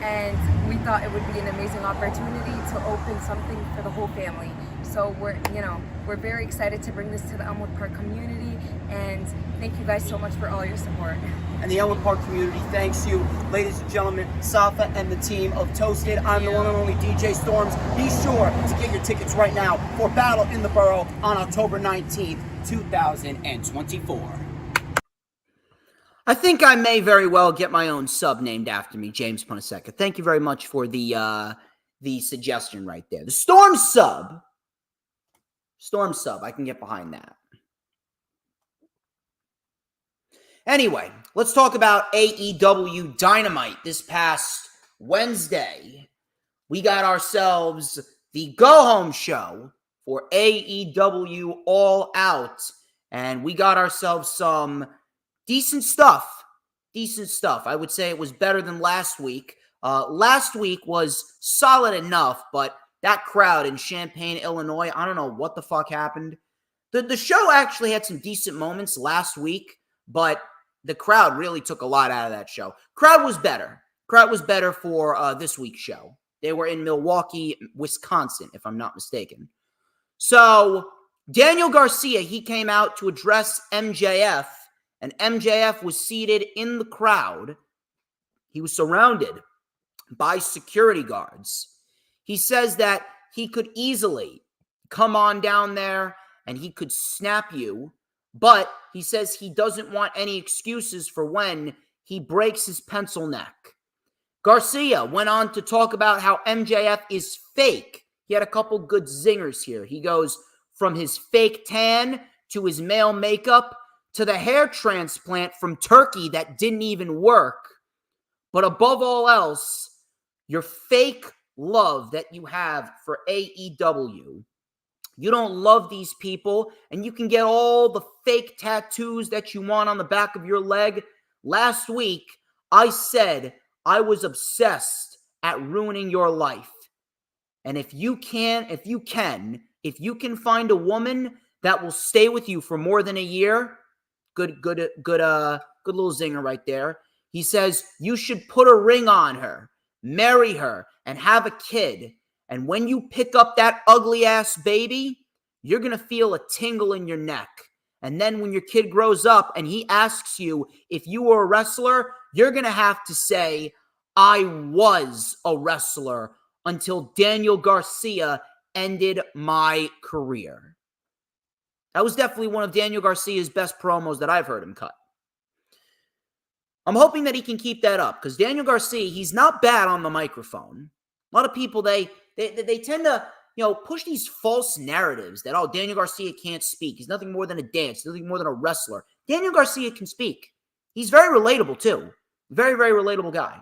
and we thought it would be an amazing opportunity to open something for the whole family. So we're very excited to bring this to the Elmwood Park community, and thank you guys so much for all your support. And the Elmwood Park community thanks you, ladies and gentlemen, Safa and the team of Toasted. I'm the one and only DJ Storms. Be sure to get your tickets right now for Battle in the Borough on October 19th, 2024. I think I may very well get my own sub named after me, James Punaseca. Thank you very much for the suggestion right there. The Storm sub, I can get behind that. Anyway, let's talk about AEW Dynamite. This past Wednesday, we got ourselves the go-home show for AEW All Out, and we got ourselves some decent stuff. I would say it was better than last week. Last week was solid enough, but that crowd in Champaign, Illinois, I don't know what the fuck happened. The show actually had some decent moments last week, but the crowd really took a lot out of that show. Crowd was better for this week's show. They were in Milwaukee, Wisconsin, if I'm not mistaken. So Daniel Garcia, he came out to address MJF, and MJF was seated in the crowd. He was surrounded by security guards. He says that he could easily come on down there and he could snap you, but he says he doesn't want any excuses for when he breaks his pencil neck. Garcia went on to talk about how MJF is fake. He had a couple good zingers here. He goes from his fake tan to his male makeup to the hair transplant from Turkey that didn't even work. But above all else, your fake love that you have for AEW. You don't love these people, and you can get all the fake tattoos that you want on the back of your leg. Last week, I said I was obsessed at ruining your life. And if you can find a woman that will stay with you for more than a year, good little zinger right there. He says you should put a ring on her, marry her, and have a kid. And when you pick up that ugly ass baby, you're going to feel a tingle in your neck. And then when your kid grows up and he asks you if you were a wrestler, you're going to have to say, I was a wrestler until Daniel Garcia ended my career. That was definitely one of Daniel Garcia's best promos that I've heard him cut. I'm hoping that he can keep that up because Daniel Garcia, he's not bad on the microphone. A lot of people, they tend to, push these false narratives that, Daniel Garcia can't speak. He's nothing more than a dance, nothing more than a wrestler. Daniel Garcia can speak. He's very relatable too. Very, very relatable guy.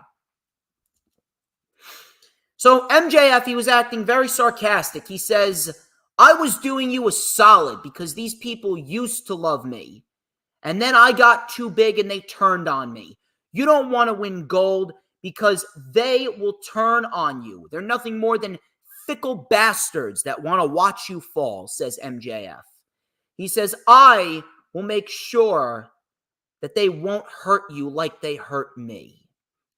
So MJF, he was acting very sarcastic. He says, I was doing you a solid because these people used to love me. And then I got too big and they turned on me. You don't want to win gold because they will turn on you. They're nothing more than fickle bastards that want to watch you fall, says MJF. He says, I will make sure that they won't hurt you like they hurt me.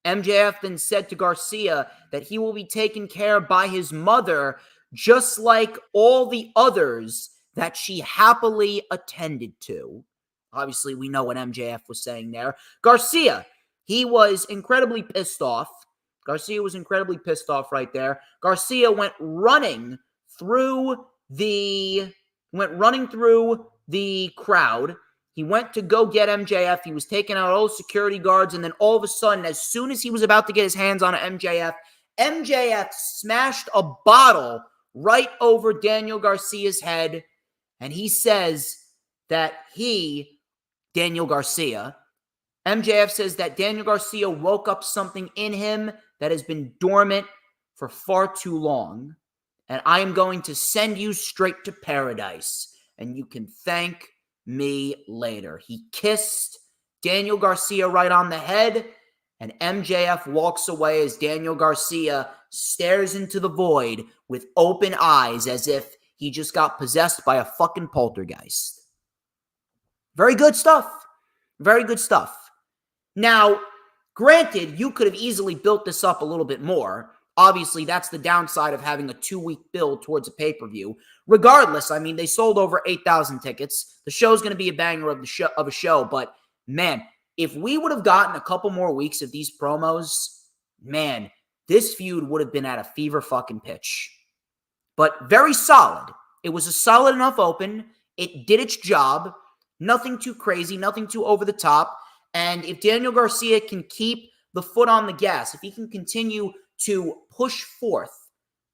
MJF then said to Garcia that he will be taken care of by his mother, just like all the others that she happily attended to. Obviously, we know what MJF was saying there. Garcia, he was incredibly pissed off. Garcia was incredibly pissed off right there. Garcia went running through the crowd. He went to go get MJF. He was taking out all security guards, and then all of a sudden, as soon as he was about to get his hands on MJF, MJF smashed a bottle right over Daniel Garcia's head, and he says that Daniel Garcia, MJF says that Daniel Garcia woke up something in him that has been dormant for far too long, and I am going to send you straight to paradise, and you can thank me later. He kissed Daniel Garcia right on the head, and MJF walks away as Daniel Garcia stares into the void with open eyes as if he just got possessed by a fucking poltergeist. Very good stuff. Very good stuff. Now, Granted, you could have easily built this up a little bit more. Obviously, that's the downside of having a 2-week build towards a pay-per-view. Regardless, I mean, they sold over 8,000 tickets. The show's going to be a banger of a show, but man, if we would have gotten a couple more weeks of these promos, man, this feud would have been at a fever fucking pitch. But very solid. It was a solid enough open. It did its job. Nothing too crazy, nothing too over the top. And if Daniel Garcia can keep the foot on the gas, if he can continue to push forth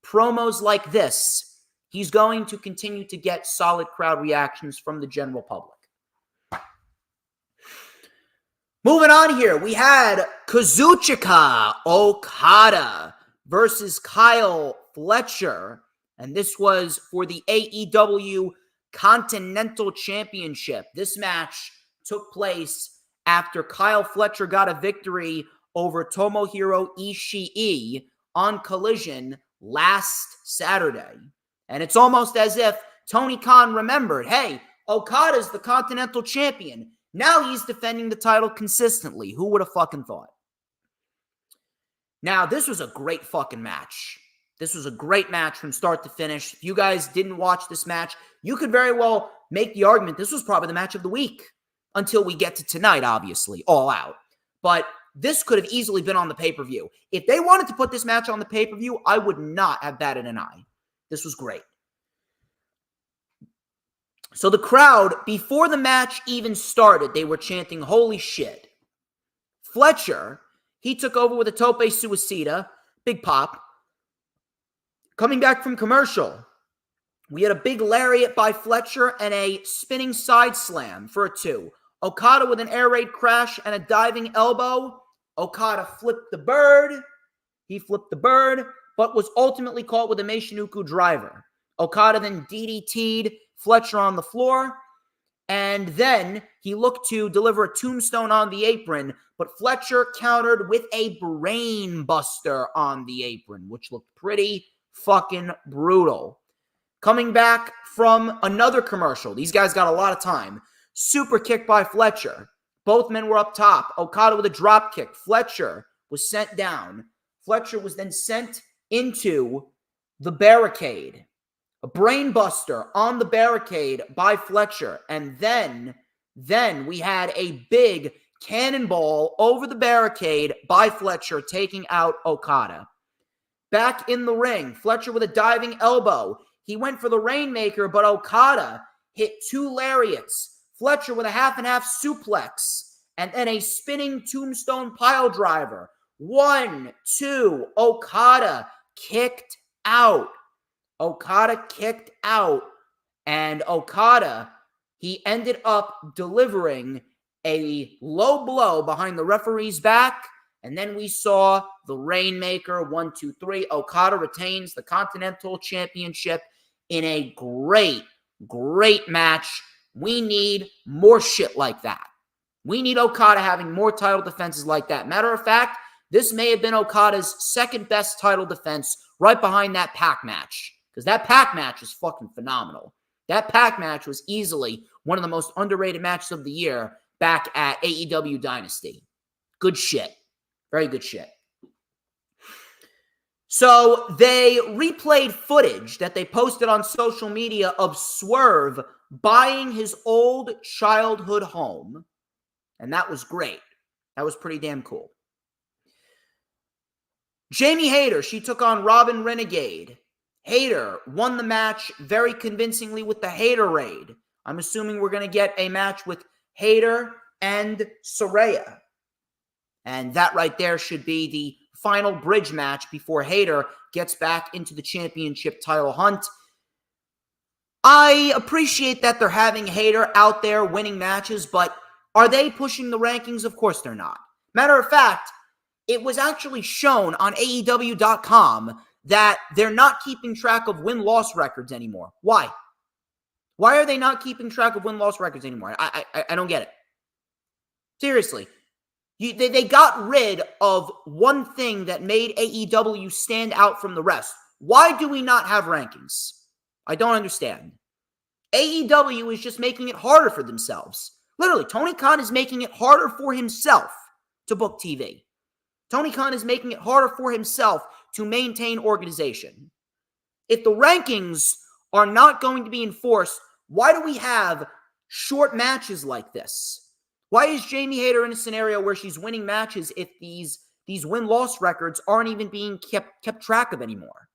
promos like this, he's going to continue to get solid crowd reactions from the general public. Moving on here, we had Kazuchika Okada versus Kyle Fletcher, and this was for the AEW Continental Championship. This match took place after Kyle Fletcher got a victory over Tomohiro Ishii on Collision last Saturday. And it's almost as if Tony Khan remembered, hey, Okada's the Continental Champion. Now he's defending the title consistently. Who would have fucking thought? Now, this was a great fucking match. This was a great match from start to finish. If you guys didn't watch this match, you could very well make the argument this was probably the match of the week until we get to tonight, obviously, All Out. But this could have easily been on the pay-per-view. If they wanted to put this match on the pay-per-view, I would not have batted an eye. This was great. So the crowd, before the match even started, they were chanting, holy shit. Fletcher, he took over with a tope suicida, big pop. Coming back from commercial, we had a big lariat by Fletcher and a spinning side slam for a 2. Okada with an air raid crash and a diving elbow. Okada flipped the bird. He flipped the bird, but was ultimately caught with a Meishinuku driver. Okada then DDT'd Fletcher on the floor, and then he looked to deliver a tombstone on the apron, but Fletcher countered with a brain buster on the apron, which looked pretty fucking brutal. Coming back from another commercial, these guys got a lot of time. Super kick by Fletcher. Both men were up top. Okada with a drop kick. Fletcher was sent down. Fletcher was then sent into the barricade. A brain buster on the barricade by Fletcher. And then we had a big cannonball over the barricade by Fletcher, taking out Okada. Back in the ring, Fletcher with a diving elbow. He went for the Rainmaker, but Okada hit 2 lariats. Fletcher with a half-and-half suplex. And then a spinning tombstone pile driver. 1, 2, Okada kicked out. Okada kicked out, and Okada, he ended up delivering a low blow behind the referee's back, and then we saw the Rainmaker, 1, 2, 3. Okada retains the Continental Championship in a great, great match. We need more shit like that. We need Okada having more title defenses like that. Matter of fact, this may have been Okada's second best title defense right behind that Pac match. Because that Pac match was fucking phenomenal. That Pac match was easily one of the most underrated matches of the year back at AEW Dynasty. Good shit. Very good shit. So they replayed footage that they posted on social media of Swerve buying his old childhood home. And that was great. That was pretty damn cool. Jamie Hayter, she took on Robin Renegade. Hayter won the match very convincingly with the Hayter Raid. I'm assuming we're going to get a match with Hayter and Saraya. And that right there should be the final bridge match before Hayter gets back into the championship title hunt. I appreciate that they're having Hayter out there winning matches, but are they pushing the rankings? Of course they're not. Matter of fact, it was actually shown on AEW.com that they're not keeping track of win-loss records anymore. Why? Why are they not keeping track of win-loss records anymore? I don't get it. Seriously. They got rid of one thing that made AEW stand out from the rest. Why do we not have rankings? I don't understand. AEW is just making it harder for themselves. Literally, Tony Khan is making it harder for himself to book TV. Tony Khan is making it harder for himself to maintain organization. If the rankings are not going to be enforced, why do we have short matches like this? Why is Jamie Hayter in a scenario where she's winning matches if these win-loss records aren't even being kept track of anymore?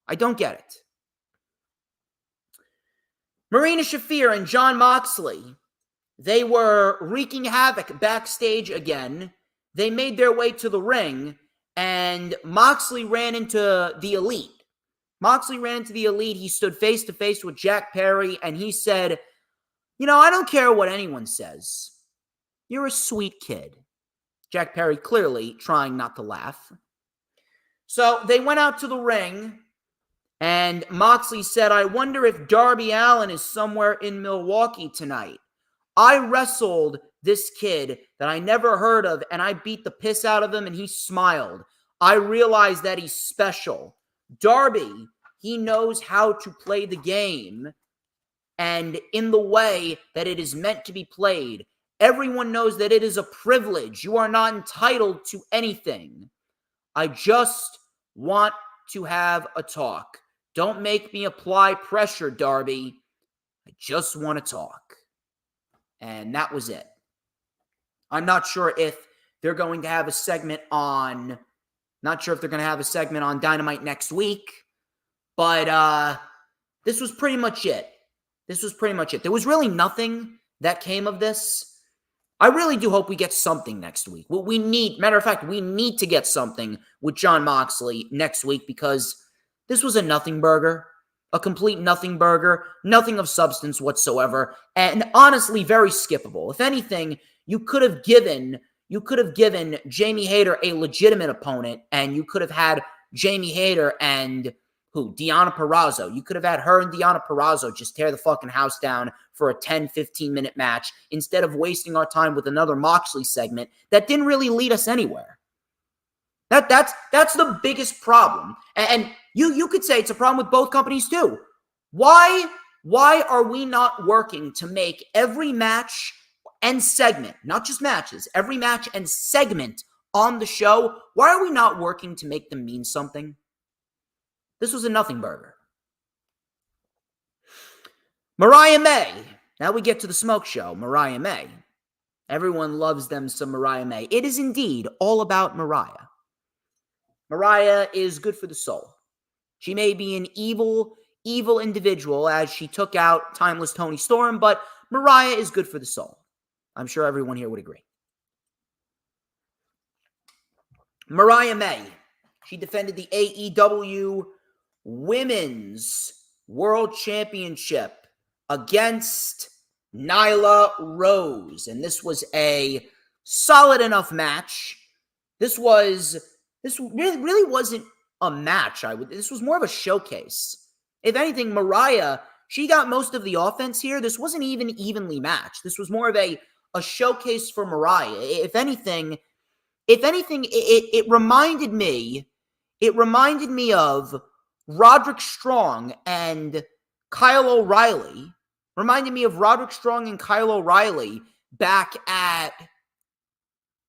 I don't get it. Marina Shafir and Jon Moxley, they were wreaking havoc backstage again. They made their way to the ring, and Moxley ran into the Elite. He stood face to face with Jack Perry, and he said, I don't care what anyone says. You're a sweet kid. Jack Perry clearly trying not to laugh. So they went out to the ring, and Moxley said, I wonder if Darby Allin is somewhere in Milwaukee tonight. I wrestled this kid that I never heard of, and I beat the piss out of him, and he smiled. I realized that he's special. Darby, he knows how to play the game, and in the way that it is meant to be played. Everyone knows that it is a privilege. You are not entitled to anything. I just want to have a talk. Don't make me apply pressure, Darby. I just want to talk. And that was it. I'm not sure if they're going to have a segment on Dynamite next week, but this was pretty much it. There was really nothing that came of this. I really do hope we get something next week. What we need, matter of fact, we need to get something with Jon Moxley next week because this was a nothing burger, a complete nothing burger, nothing of substance whatsoever, and honestly very skippable. If anything, you could have given Jamie Hayter a legitimate opponent, and you could have had Jamie Hayter and Deonna Purrazzo. You could have had her and Deonna Purrazzo just tear the fucking house down for a 10-15 minute match instead of wasting our time with another Moxley segment that didn't really lead us anywhere. That's the biggest problem. And you could say it's a problem with both companies too. Why are we not working to make every match and segment, not just matches, every match and segment on the show, why are we not working to make them mean something? This was a nothing burger. Mariah May. Now we get to the smoke show. Mariah May. Everyone loves them some Mariah May. It is indeed all about Mariah. Mariah is good for the soul. She may be an evil individual as she took out Timeless Tony Storm, but Mariah is good for the soul. I'm sure everyone here would agree. Mariah May. She defended the AEW Women's World Championship against Nyla Rose. And this was a solid enough match. This really wasn't a match. This was more of a showcase. If anything, Mariah, she got most of the offense here. This wasn't even evenly matched. This was more of a showcase for Mariah. If anything, it reminded me of Roderick Strong and Kyle O'Reilly. Back at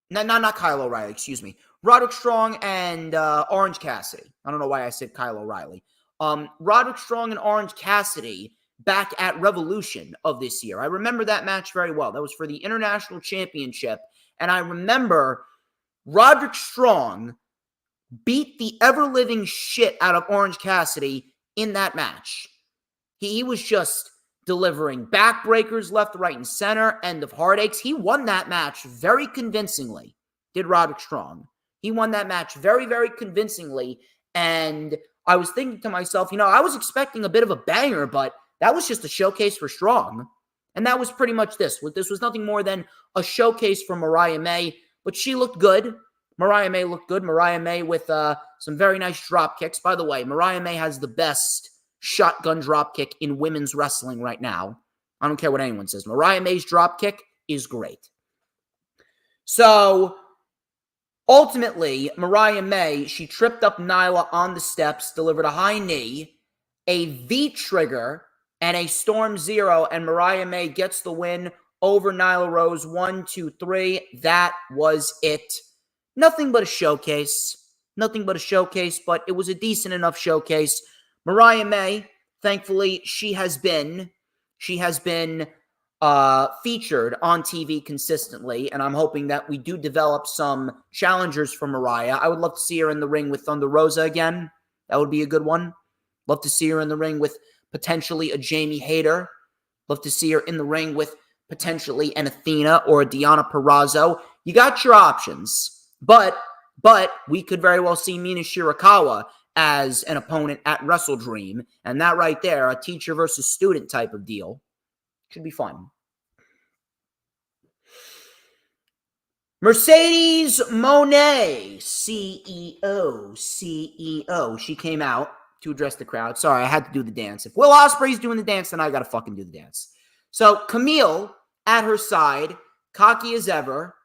not Kyle O'Reilly, excuse me. Roderick Strong and Orange Cassidy. I don't know why I said Kyle O'Reilly. Roderick Strong and Orange Cassidy back at Revolution of this year. I remember that match very well. That was for the International Championship. And I remember Roderick Strong beat the ever-living shit out of Orange Cassidy in that match. He was just delivering backbreakers left, right, and center, end of heartaches. He won that match very convincingly, did Roderick Strong. He won that match very, very convincingly, and I was thinking to myself, I was expecting a bit of a banger, but that was just a showcase for Strong, and that was pretty much this. This was nothing more than a showcase for Mariah May, but she looked good. Mariah May looked good. Mariah May with some very nice drop kicks. By the way, Mariah May has the best shotgun drop kick in women's wrestling right now. I don't care what anyone says. Mariah May's drop kick is great. So, ultimately, Mariah May, she tripped up Nyla on the steps, delivered a high knee, a V-trigger, and a Storm Zero, and Mariah May gets the win over Nyla Rose. 1, 2, 3. That was it. Nothing but a showcase. Nothing but a showcase, but it was a decent enough showcase. Mariah May, thankfully, she has been featured on TV consistently, and I'm hoping that we do develop some challengers for Mariah. I would love to see her in the ring with Thunder Rosa again. That would be a good one. Love to see her in the ring with potentially a Jamie Hayter. Love to see her in the ring with potentially an Athena or a Deonna Purrazzo. You got your options, but we could very well see Mina Shirakawa as an opponent at Wrestle Dream, and that right there, a teacher versus student type of deal, should be fun. Mercedes Moné, CEO. She came out to address the crowd. Sorry, I had to do the dance. If Will Ospreay's doing the dance, then I gotta fucking do the dance. So Camille at her side, cocky as ever.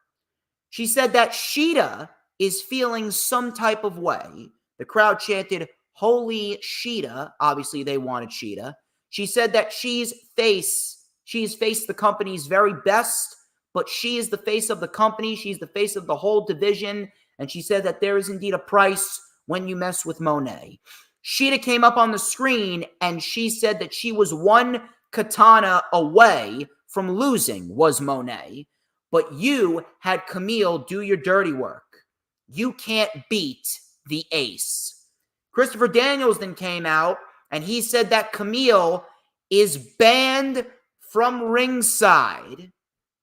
She said that Sheeta is feeling some type of way. The crowd chanted, "Holy Sheeta." Obviously, they wanted Sheeta. She said that she's faced the company's very best, but she is the face of the company. She's the face of the whole division. And she said that there is indeed a price when you mess with Moné. Sheeta came up on the screen and she said that she was one katana away from losing, was Moné. But you had Camille do your dirty work. You can't beat the ace. Christopher Daniels then came out and he said that Camille is banned from ringside.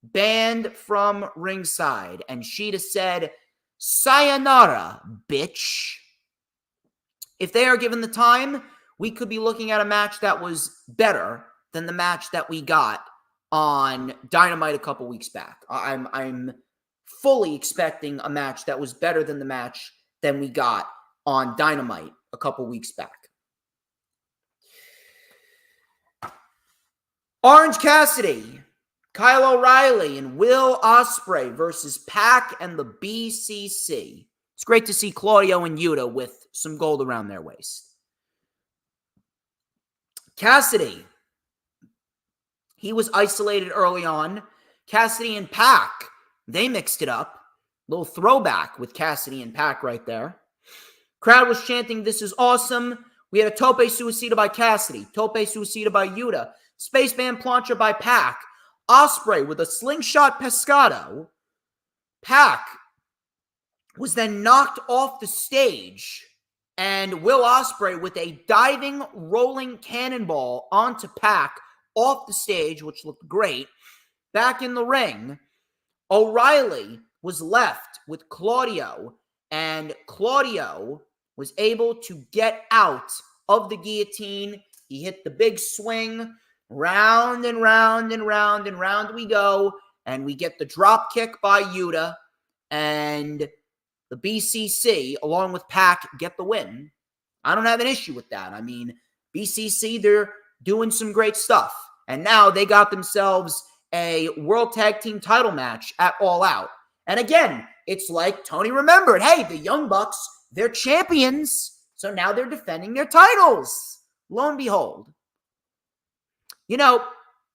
Banned from ringside. And Sheeta said, "Sayonara, bitch." If they are given the time, we could be looking at a match that was better than the match that we got on Dynamite a couple weeks back. I'm fully expecting a match that was better than the match than we got on Dynamite a couple weeks back. Orange Cassidy, Kyle O'Reilly, and Will Ospreay versus Pac and the BCC. It's great to see Claudio and Yuta with some gold around their waist. Cassidy, he was isolated early on. Cassidy and Pac, they mixed it up. Little throwback with Cassidy and Pac right there. Crowd was chanting, "This is awesome." We had a tope suicida by Cassidy, tope suicida by Yuta, spaceman plancha by Pac, Ospreay with a slingshot pescado. Pac was then knocked off the stage, and Will Ospreay with a diving, rolling cannonball onto Pac off the stage, which looked great. Back in the ring, O'Reilly was left with Claudio, and Claudio was able to get out of the guillotine. He hit the big swing. Round and round and round and round we go, and we get the drop kick by Yuta, and the BCC, along with Pac, get the win. I don't have an issue with that. I mean, BCC, they're doing some great stuff, and now they got themselves a World Tag Team title match at All Out. And again, it's like Tony remembered, hey, the Young Bucks, they're champions, so now they're defending their titles. Lo and behold. You know,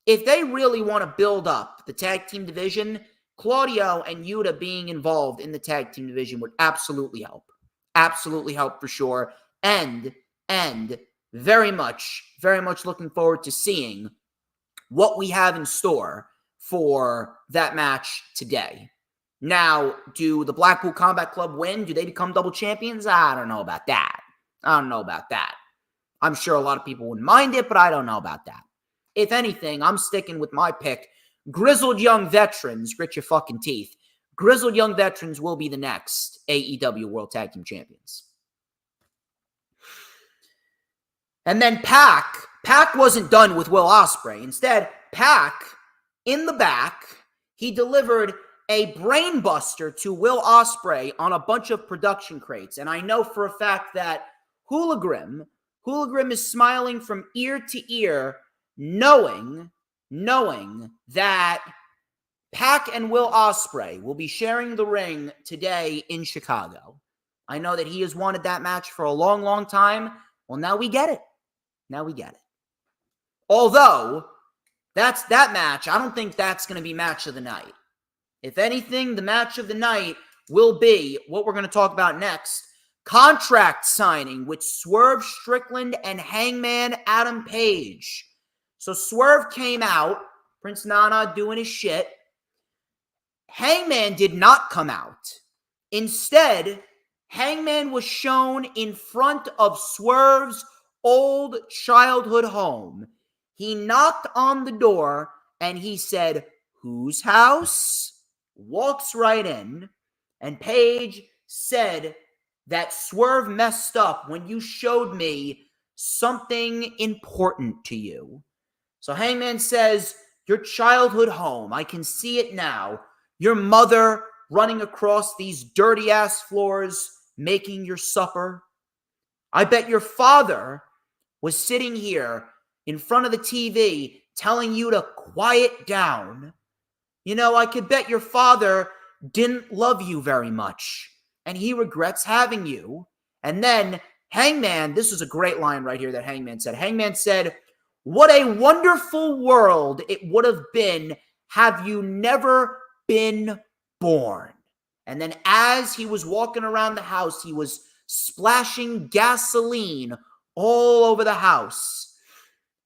if they really want to build up the tag team division, Claudio and Yuta being involved in the tag team division would absolutely help. Absolutely help for sure. And very much looking forward to seeing what we have in store for that match today. Now, do the Blackpool Combat Club win? Do they become double champions? I don't know about that. I'm sure a lot of people wouldn't mind it, but I don't know about that. If anything, I'm sticking with my pick. Grizzled young veterans, grit your fucking teeth. Grizzled young veterans will be the next AEW World Tag Team Champions. And then Pac wasn't done with Will Ospreay. Instead, Pac, in the back, he delivered a brain buster to Will Ospreay on a bunch of production crates. And I know for a fact that Hooligrim is smiling from ear to ear, knowing that Pac and Will Ospreay will be sharing the ring today in Chicago. I know that he has wanted that match for a long, long time. Well, now we get it. Although, that match, I don't think that's going to be match of the night. If anything, the match of the night will be what we're going to talk about next. Contract signing with Swerve Strickland and Hangman Adam Page. So Swerve came out, Prince Nana doing his shit. Hangman did not come out. Instead, Hangman was shown in front of Swerve's old childhood home. He knocked on the door and he said, "Whose house?" Walks right in, and Page said that Swerve messed up when you showed me something important to you. So Hangman says, "Your childhood home, I can see it now. Your mother running across these dirty-ass floors, making your supper. I bet your father was sitting here in front of the TV telling you to quiet down. You know, I could bet your father didn't love you very much, and he regrets having you." And then Hangman, this was a great line right here that Hangman said. Hangman said, "What a wonderful world it would have been have you never been born." And then as he was walking around the house, he was splashing gasoline all over the house.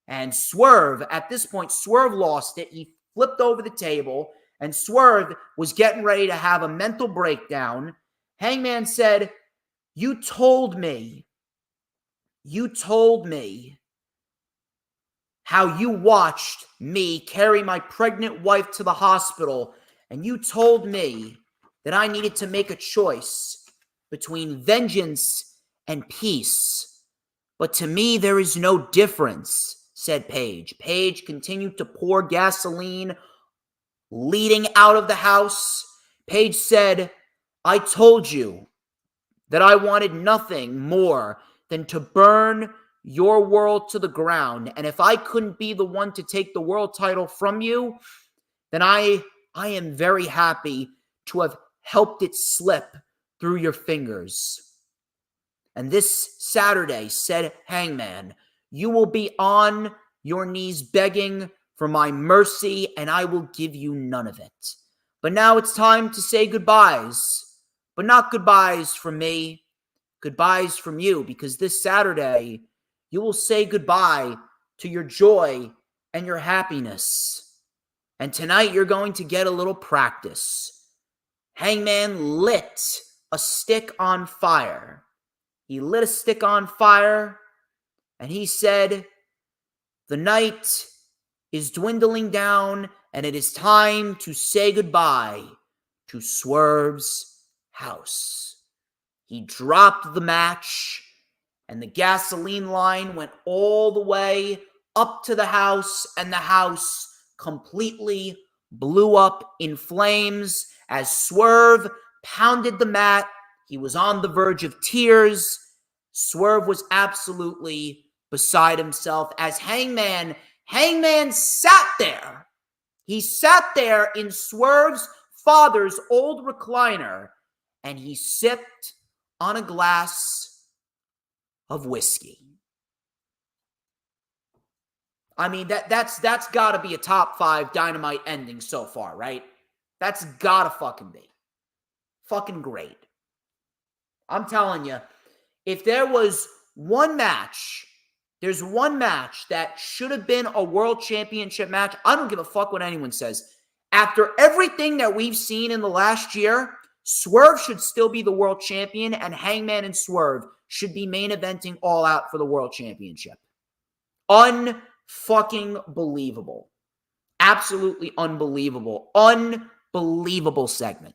And Swerve, at this point, Swerve lost it. He flipped over the table, and Swerve was getting ready to have a mental breakdown. Hangman said, you told me how you watched me carry my pregnant wife to the hospital, and you told me that I needed to make a choice between vengeance and peace. But to me, there is no difference," said Page. Page continued to pour gasoline, leading out of the house. Page said, "I told you that I wanted nothing more than to burn your world to the ground. And if I couldn't be the one to take the world title from you, then I am very happy to have helped it slip through your fingers. And this Saturday," said Hangman, "you will be on your knees begging for my mercy, and I will give you none of it. But now it's time to say goodbyes. But not goodbyes from me, goodbyes from you, because this Saturday, you will say goodbye to your joy and your happiness. And tonight, you're going to get a little practice." Hangman lit a stick on fire. He lit a stick on fire, and he said, "The night is dwindling down, and it is time to say goodbye to Swerve's house." He dropped the match, and the gasoline line went all the way up to the house, and the house completely blew up in flames as Swerve pounded the mat. He was on the verge of tears. Swerve was absolutely beside himself as Hangman sat there. He sat there in Swerve's father's old recliner, and he sipped on a glass of whiskey. I mean, that's got to be a top 5 Dynamite ending so far, right? That's got to fucking be. Fucking great. I'm telling you, if there was one match, there's one match that should have been a world championship match. I don't give a fuck what anyone says. After everything that we've seen in the last year, Swerve should still be the world champion, and Hangman and Swerve should be main eventing All Out for the world championship. Unfucking believable. Absolutely unbelievable. Unbelievable segment.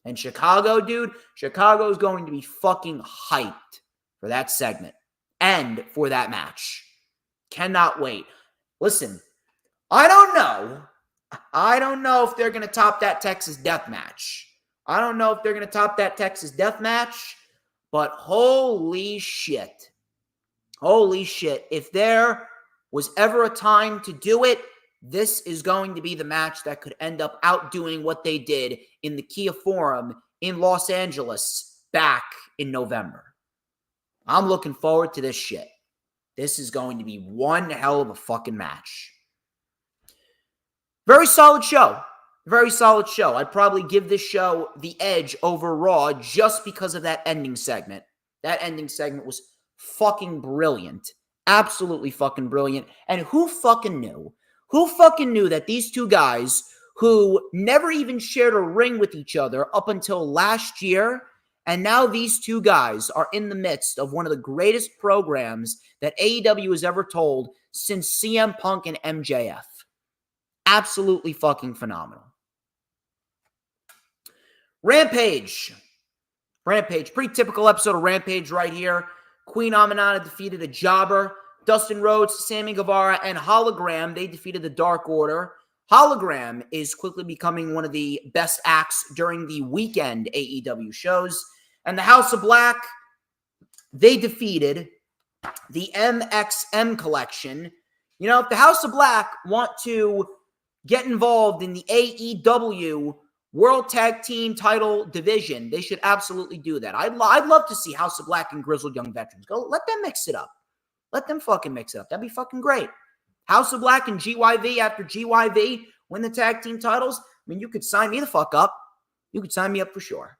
And Chicago, dude, Chicago's going to be fucking hyped for that segment and for that match. Cannot wait. Listen, I don't know if they're going to top that Texas death match. I don't know if they're going to top that Texas death match, but holy shit. Holy shit. If there was ever a time to do it, this is going to be the match that could end up outdoing what they did in the Kia Forum in Los Angeles back in November. I'm looking forward to this shit. This is going to be one hell of a fucking match. Very solid show. Very solid show. I'd probably give this show the edge over Raw just because of that ending segment. That ending segment was fucking brilliant. Absolutely fucking brilliant. And who fucking knew? Who fucking knew that these two guys who never even shared a ring with each other up until last year, and now these two guys are in the midst of one of the greatest programs that AEW has ever told since CM Punk and MJF. Absolutely fucking phenomenal. Rampage. Pretty typical episode of Rampage right here. Queen Aminata defeated a jobber. Dustin Rhodes, Sammy Guevara, and Hologram, they defeated the Dark Order. Hologram is quickly becoming one of the best acts during the weekend AEW shows. And the House of Black, they defeated the MXM Collection. You know, if the House of Black want to get involved in the AEW World Tag Team title division, they should absolutely do that. I'd love to see House of Black and Grizzled Young Veterans go. Let them mix it up. Let them fucking mix it up. That'd be fucking great. House of Black and GYV after GYV win the tag team titles. I mean, you could sign me the fuck up. You could sign me up for sure.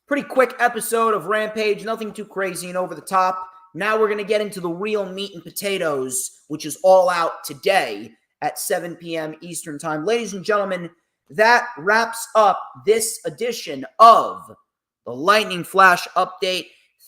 Pretty quick episode of Rampage. Nothing too crazy and over the top. Now we're going to get into the real meat and potatoes, which is All Out today at 7 p.m. Eastern Time. Ladies and gentlemen, that wraps up this edition of the Lightning Flash Update.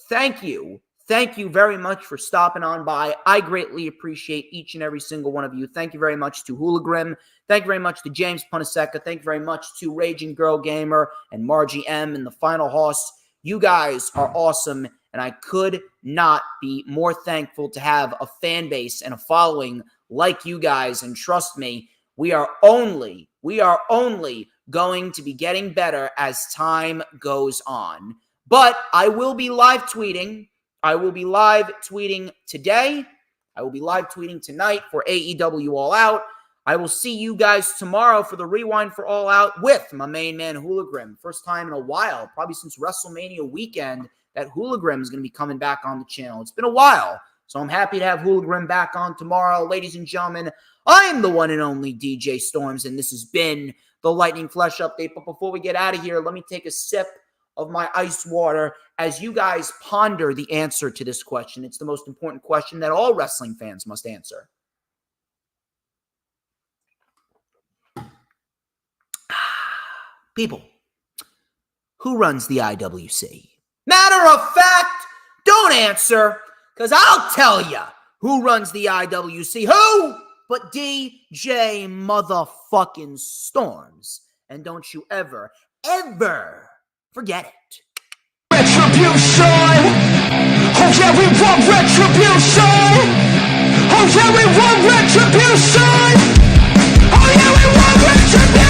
Thank you. Thank you very much for stopping on by. I greatly appreciate each and every single one of you. Thank you very much to Hoolagrim. Thank you very much to James Punaseca. Thank you very much to Raging Girl Gamer and Margie M and the Final Hoss. You guys are awesome, and I could not be more thankful to have a fan base and a following like you guys. And trust me, we are only going to be getting better as time goes on. But I will be live tweeting. I will be live tweeting today. I will be live tweeting tonight for AEW All Out. I will see you guys tomorrow for the rewind for All Out with my main man, Hoolagrim. First time in a while, probably since WrestleMania weekend, that Hoolagrim is going to be coming back on the channel. It's been a while, so I'm happy to have Hoolagrim back on tomorrow. Ladies and gentlemen, I am the one and only DJ Storms, and this has been the Lightning Flash Update. But before we get out of here, let me take a sip of my ice water as you guys ponder the answer to this question. It's the most important question that all wrestling fans must answer. People, who runs the IWC? Matter of fact, don't answer, because I'll tell you who runs the IWC. Who but DJ motherfucking Storms. And don't you ever forget it. Retribution! Oh yeah, we want retribution! Oh yeah, we want retribution! Oh yeah, we want retribution!